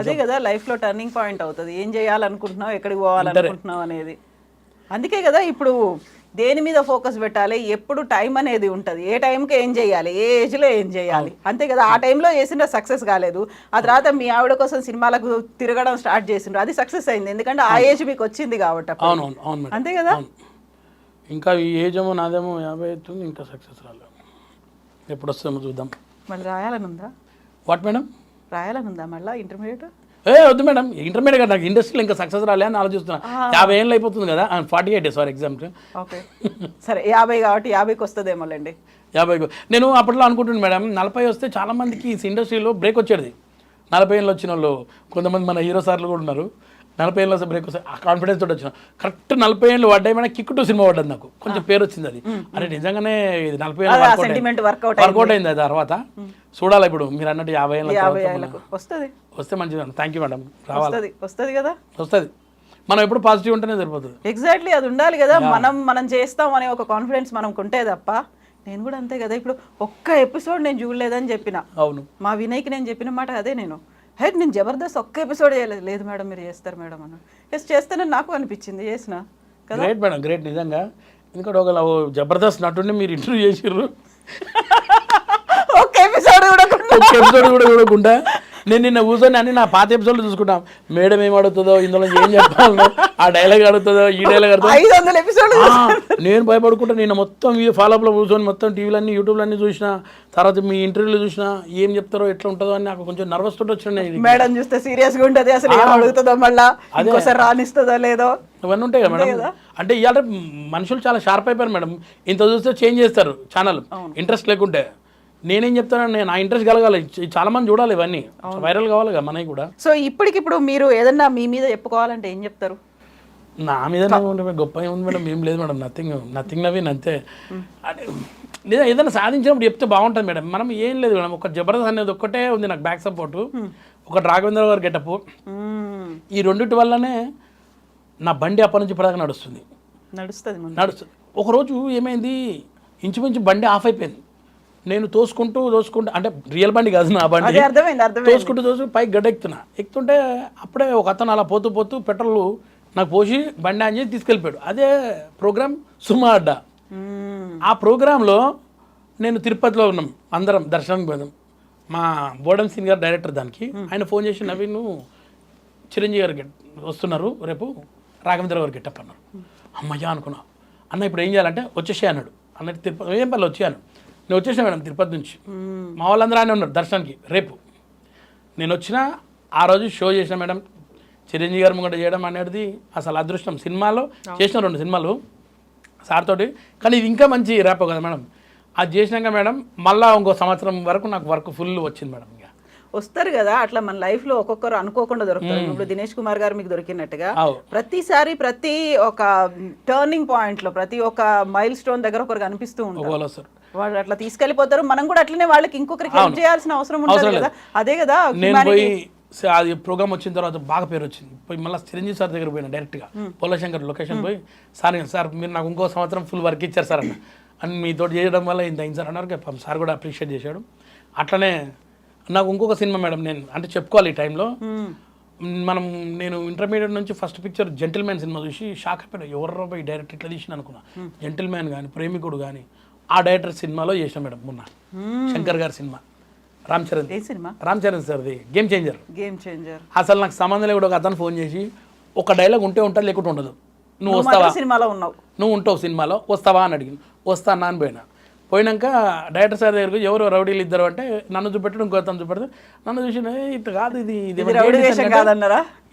అదే కదా లైఫ్లో టర్నింగ్ పాయింట్ అవుతుంది ఏం చేయాలనుకుంటున్నావు ఎక్కడికి పోవాలనుకుంటున్నావు అనేది అందుకే కదా ఇప్పుడు దేని మీద ఫోకస్ పెట్టాలి ఎప్పుడు టైం అనేది ఉంటుంది ఏ టైంకి ఏం చేయాలి ఏ ఏజ్లో ఏం చేయాలి అంతే కదా ఆ టైంలో చేసిన సక్సెస్ కాలేదు ఆ తర్వాత మీ ఆవిడ కోసం సినిమాలకు తిరగడం స్టార్ట్ చేసిండ్రు అది సక్సెస్ అయింది ఎందుకంటే ఆ ఏజ్ మీకు వచ్చింది కాబట్టి అంతే కదా ఇంకా ఈ ఏజ్ ఏమో నాదేమో 50 అవుతుంది ఇంకా సక్సెస్ రాలేదు ఎప్పుడు వస్తామో చూద్దాం మళ్ళీ రాయాలని ఉందా వాట్ మేడం రాయాలని ఉందా మళ్ళీ ఇంటర్మీడియట్ వద్దు మేడం ఇంటర్మీడియట్ కదా నాకు ఇండస్ట్రీలో ఇంకా సక్సెస్ రాలే అని ఆలోచిస్తున్నా 50 ఏళ్ళు అయిపోతుంది కదా 48 సారీ ఎగ్జామ్ ఓకే సరే 50 కాబట్టి 50కి వస్తుందేమోలేండి 50 నేను అప్పట్లో అనుకుంటున్నాను మేడం 40 వస్తే చాలా మందికి ఇండస్ట్రీలో బ్రేక్ వచ్చేది 40 ఏళ్ళు వచ్చిన వాళ్ళు కొంతమంది మన హీరో సార్లు కూడా ఉన్నారు 40 ఏళ్ళు వస్తే బ్రేక్ వస్తే ఆ కాన్ఫిడెన్స్ తోటి వచ్చిన కరెక్ట్ 40 ఏళ్ళు పడ్డాయి కిక్ టు సినిమా పడ్డది నాకు కొంచెం పేరు వచ్చింది అది అరే నిజంగానే ఇది 40 ఏళ్ళు వర్కౌట్ అయింది అది తర్వాత చూడాలి ఇప్పుడు మీరు అన్నట్టు 50 ఏళ్ళకు వస్తే మంచిది థ్యాంక్ యూ మేడం రావాలి వస్తుంది కదా వస్తుంది మనం ఎప్పుడు పాజిటివ్ ఉంటేనే సరిపోతుంది ఎగ్జాక్ట్లీ అది ఉండాలి కదా మనం చేస్తాం అనే ఒక కాన్ఫిడెన్స్ మనం ఉంటే తప్ప నేను కూడా అంతే కదా ఇప్పుడు ఒక్క ఎపిసోడ్ నేను చూడలేదని చెప్పిన అవును మా వినయ్కి నేను చెప్పిన మాట అదే నేను నేను జబర్దస్త్ ఒక్క ఎపిసోడ్ చేయలేదు లేదు మేడం మీరు చేస్తారు మేడం అన్న చేస్తానని నాకు అనిపించింది చేసిన గ్రేట్ మేడం గ్రేట్ నిజంగా ఎందుకంటే ఒక జబర్దస్త్ నటుండి మీరు ఇంటర్వ్యూ చేసిర్రు ఒక్క ఎపిసోడ్ కూడా చూడకుండా నేను నిన్న కూర్చొని అన్ని నా పాత ఎపిసోడ్లు చూసుకుంటాం. మేడం ఏం అడుగుతుందో, ఇందులో ఏం చెప్పాలనో, ఆ డైలాగ్ అడుగుతుందో, ఈ డైలాగ్ అడుగుతుందో 500 ఎపిసోడ్లు నేను భయపడుకుంటా. నేను మొత్తం ఈ ఫాలోఅప్లో కూర్చొని మొత్తం టీవీలన్నీ యూట్యూబ్లన్నీ చూసిన తర్వాత మీ ఇంటర్వ్యూలు చూసినా ఏం చెప్తారో ఎట్లా ఉంటుందో అని నాకు కొంచెం నర్వస్ తోటి వచ్చినాయి. మేడం చూస్తే సీరియస్ గా ఉంటది, అసలు ఏం అడుగుతుందో మళ్ళా ఇంకోసారి రానిస్తుందో లేదో ఇవన్నీ ఉంటాయి కదా మేడం. అంటే ఇవాళ మనుషులు చాలా షార్ప్ అయిపోయారు మేడం. ఇంత చూస్తే చేంజ్ చేస్తారు ఛానల్ ఇంట్రెస్ట్ లేకుంటే. నేనేం చెప్తాను, నా ఇంట్రెస్ట్ కలగాలి, చాలా మంది చూడాలి, ఇవన్నీ వైరల్ కావాలి కదా మనకి కూడా. సో ఇప్పటికిప్పుడు మీరు ఏదన్నా మీ మీద చెప్పుకోవాలంటే ఏం చెప్తారు? నా మీద గొప్ప ఏముంది మేడం, ఏం లేదు మేడం, నథింగ్ నవీన్ అంతే. లేదా ఏదైనా సాధించినప్పుడు చెప్తే బాగుంటుంది మేడం. మనం ఏం లేదు మేడం, ఒక జబర్దస్త్ అనేది ఒక్కటే ఉంది నాకు బ్యాక్ సపోర్టు, ఒక రాఘవేంద్ర గారు గెటప్. ఈ రెండింటి వల్లనే నా బండి అప్పటి నుంచి ఇప్పటిదాకా నడుస్తుంది. ఒకరోజు ఏమైంది, ఇంచుమించు బండి ఆఫ్ అయిపోయింది. నేను తోసుకుంటూ అంటే రియల్ బండి కాదు నా బండి, తోసుకుంటూ పైకి గడ్డెక్కుతున్నా. ఎక్కుతుంటే అప్పుడే ఒక అతను అలా పోతూ పెట్రోల్ నాకు పోసి బండి ఆన్ చేసి తీసుకెళ్ళిపోయాడు. అదే ప్రోగ్రామ్ సుమా అడ్డా. ఆ ప్రోగ్రాంలో నేను తిరుపతిలో ఉన్నాం, అందరం దర్శనానికి పోయాం. మా బోర్డన్ సీన్ గారు డైరెక్టర్ దానికి, ఆయన ఫోన్ చేసి నవీన్ చిరంజీవి గారు వస్తున్నారు రేపు, రాఘవేంద్ర గారు గెటప్ అన్నారు. అమ్మయ్యా అనుకున్నా. అన్న ఇప్పుడు ఏం చేయాలంటే వచ్చేసే అన్నాడు. అన్నట్టు తిరుపతి ఏం పర్లేదు వచ్చాను. నేను వచ్చేసాను మేడం తిరుపతి నుంచి. మా వాళ్ళందరూ ఆయన ఉన్నారు దర్శనానికి. రేపు నేను వచ్చిన ఆ రోజు షో చేసిన మేడం, చిరంజీవి గారు ముంగట చేయడం అనేది అసలు అదృష్టం. సినిమాలో చేసిన 2 సినిమాలు సార్ తోటి, కానీ ఇది ఇంకా మంచి ర్యాప్ కదా మేడం. అది చేసినాక మేడం మళ్ళీ ఇంకో సంవత్సరం వరకు నాకు వర్క్ ఫుల్ వచ్చింది మేడం. ఇంకా వస్తారు కదా అట్లా మన లైఫ్ లో ఒక్కొక్కరు అనుకోకుండా దొరుకుతారు. ఇప్పుడు దినేష్ కుమార్ గారు మీకు దొరికినట్టుగా ప్రతిసారి ప్రతి ఒక టర్నింగ్ పాయింట్ లో ప్రతి ఒక్క మైల్ స్టోన్ దగ్గర ఒకరు కనిపిస్తూ ఉంటారు. వాళ్ళు అట్లా తీసుకెళ్లిపోతారు. మనం కూడా అట్లనే వాళ్ళకి ఇంకొకరికి హెల్ప్ చేయాల్సిన అవసరం ఉంటుంది కదా. అదే కదా నేను పోయి అది ప్రోగ్రామ్ వచ్చిన తర్వాత బాగా పేరు వచ్చింది. పోయి మళ్ళీ చిరంజీవి సార్ దగ్గర పోయినా డైరెక్ట్గా పోలశంకర్ లొకేషన్ పోయి, సార్ మీరు నాకు ఇంకో సంవత్సరం ఫుల్ వర్క్ ఇచ్చారు సార్ అని మీతో చేయడం వల్ల ఇంత అయింది సార్ అన్నారు. సార్ కూడా అప్రిషియేట్ చేశాడు. అట్లనే నాకు ఇంకొక సినిమా మేడం, నేను అంటే చెప్పుకోవాలి ఈ టైంలో, నేను ఇంటర్మీడియట్ నుంచి ఫస్ట్ పిక్చర్ జెంటిల్మ్యాన్ సినిమా చూసి షాక్ అయిపోయాను. ఎవరో పోయి డైరెక్ట్ ఇట్లా తీసిన అనుకున్నా. జెంటిల్మ్యాన్ కానీ ప్రేమికుడు కానీ ఆ డైరెక్టర్ సినిమాలో చేసిన మేడం మొన్న శంకర్ గారి సినిమా, రామ్ చరణ్ సార్ది గేమ్ చేంజర్. అసలు నాకు సంబంధం లేకుండా ఒక అతను ఫోన్ చేసి, ఒక డైలాగ్ ఉంటే ఉంటుంది లేకుంటే ఉండదు, నువ్వు వస్తావా, నువ్వు ఉంటావు సినిమాలో వస్తావా అని అడిగింది. వస్తా అన్నా అని పోయినాక డైరెక్టర్ సార్ దగ్గరకు ఎవరు రౌడీలు ఇద్దరు అంటే నన్ను చూపెట్టడం ఇంకో అతను చూపెడితే నన్ను చూసి ఇట్లా కాదు ఇది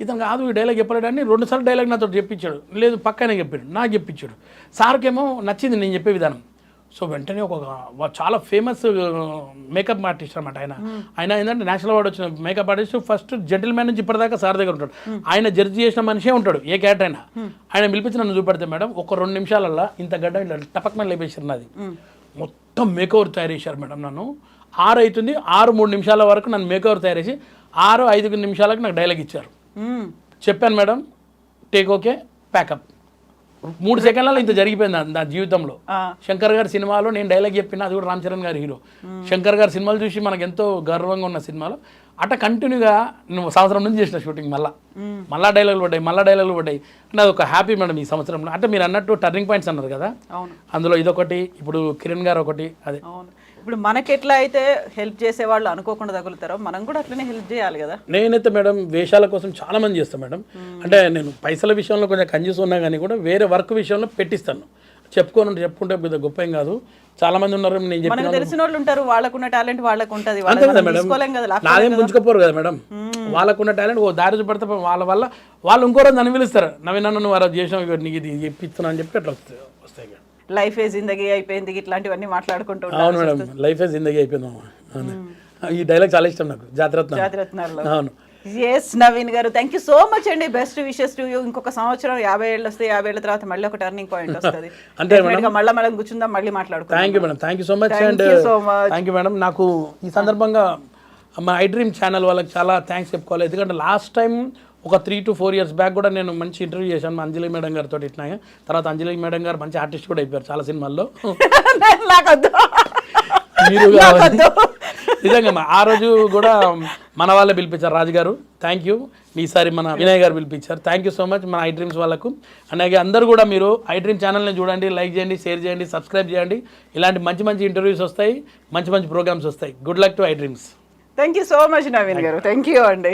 ఇతను కాదు ఈ డైలాగ్ చెప్పలేడు అని 2 సార్లు డైలాగ్ నాతో చెప్పించాడు. లేదు పక్కనే చెప్పాడు, నాకు చెప్పించాడు. సార్కేమో నచ్చింది నేను చెప్పే విధానం. సో వెంటనే ఒక చాలా ఫేమస్ మేకప్ ఆర్టిస్ట్ అనమాట ఆయన ఏంటంటే నేషనల్ అవార్డు వచ్చిన మేకప్ ఆర్టిస్ట్. ఫస్ట్ జెంటిల్మ్యాన్ నుంచి ఇప్పటిదాకా సార్ దగ్గర ఉంటాడు. ఆయన జడ్జి చేసిన మనిషే ఉంటాడు ఏ క్యారెక్టర్ అయినా. ఆయన పిలిపించి నన్ను చూపెడితే మేడం ఒక 2 నిమిషాలల్లో ఇంత గడ్డ ఇట్లా టపక్మని లేపేసారు. నాది మొత్తం మేకవర్ తయారు చేశారు మేడం. నన్ను 6 అవుతుంది, 6-3 నిమిషాల వరకు నన్ను మేకవర్ తయారు చేసి 6-5 నిమిషాలకు నాకు డైలాగ్ ఇచ్చారు. చెప్పాను మేడం టేక్ ఓకే ప్యాకప్. 3 సెకండ్లలో ఇంత జరిగిపోయింది నా జీవితంలో. శంకర్ గారి సినిమాలో నేను డైలాగ్ చెప్పిన, అది కూడా రామ్ చరణ్ గారి హీరో. శంకర్ గారి సినిమాలు చూసి మనకు ఎంతో గర్వంగా ఉన్న సినిమాలో అట్లా కంటిన్యూగా నువ్వు సంవత్సరం నుంచి చేసిన షూటింగ్ మళ్ళా డైలాగులు పడ్డాయి. అంటే అది ఒక హ్యాపీ మేడం ఈ సంవత్సరంలో. అంటే మీరు అన్నట్టు టర్నింగ్ పాయింట్స్ అన్నారు కదా, అందులో ఇదొకటి, ఇప్పుడు కిరణ్ గారు ఒకటి. అదే ఇప్పుడు మనకి ఎట్లా అయితే హెల్ప్ చేసే వాళ్ళు అనుకోకుండా తగులుతారో మనం కూడా అట్లనే హెల్ప్ చేయాలి కదా. నేనైతే మేడం వేషాల కోసం చాలా మంది చేస్తాను మేడం. అంటే నేను పైసల విషయంలో కొంచెం కంజూస్ ఉన్నా కానీ కూడా వేరే వర్క్ విషయంలో పెట్టిస్తాను. చెప్పుకుంటే పెద్ద గొప్ప ఏం కాదు. చాలా మంది ఉన్నారు, నేను చెప్పిన తెలిసిన వాళ్ళు ఉంటారు, వాళ్ళకున్న టాలెంట్ వాళ్ళకు ఉంటుంది. నాదేం పుంజుకోపోరు కదా మేడం. వాళ్ళకున్న టాలెంట్ ఓ దారి చూపెడితే వాళ్ళ వల్ల వాళ్ళు ఇంకో రోజు నన్ను పిలుస్తారు, నవీన్ నన్ను నువ్వు అలా చేసావు నీకు ఇది చెప్పిస్తున్నా అని చెప్పి అట్లా వస్తాయి. లైఫ్ ఏ జిందగీ అయిపోయింది ఇట్లాంటివన్నీ మాట్లాడుకుంటూ. అవును మేడం, లైఫ్ ఏ జిందగీ అయిపోయింది. ఈ డైలాగ్ చాలా ఇష్టం నాకు, జాతిరత్నాలు. అవును. ఎస్ నవీన్ గారు, థ్యాంక్ యూ సో మచ్ అండి. Best wishes to you. ఇంకొక సంవత్సరం 50 ఏళ్ళు వస్తే 50 ఏళ్ళ తర్వాత మళ్ళీ ఒక టర్నింగ్ పాయింట్ వస్తుంది. అంటే మళ్ళీ కూర్చుందాం, మళ్ళీ మాట్లాడుకుందాం. Thank you madam, thank you so much. And thank you madam. నాకు ఈ సందర్భంగా మా ఐ డ్రీమ్ ఛానల్ వాళ్ళకి చాలా థ్యాంక్స్ చెప్పుకోవాలి. ఎందుకంటే లాస్ట్ టైం ఒక 3 to 4 years బ్యాక్ కూడా నేను మంచి ఇంటర్వ్యూ చేశాను అంజలి మేడం గారితో. ఇట్లా తర్వాత అంజలి మేడం గారు మంచి ఆర్టిస్ట్ కూడా అయిపోయారు చాలా సినిమాల్లో. మీరు నిజంగా ఆ రోజు కూడా మన వాళ్ళే పిలిపించారు, రాజు గారు థ్యాంక్ యూ. ఈసారి మన వినయ్ గారు పిలిపించారు, థ్యాంక్ యూ సో మచ్ మన ఐ డ్రీమ్స్ వాళ్ళకు. అలాగే అందరూ కూడా మీరు ఐ డ్రీమ్ ఛానల్ని చూడండి, లైక్ చేయండి, షేర్ చేయండి, సబ్స్క్రైబ్ చేయండి. ఇలాంటి మంచి ఇంటర్వ్యూస్ వస్తాయి, మంచి ప్రోగ్రామ్స్ వస్తాయి. Good luck to I dreams. Thank you so much Naveen గారు, థ్యాంక్ యూ అండి.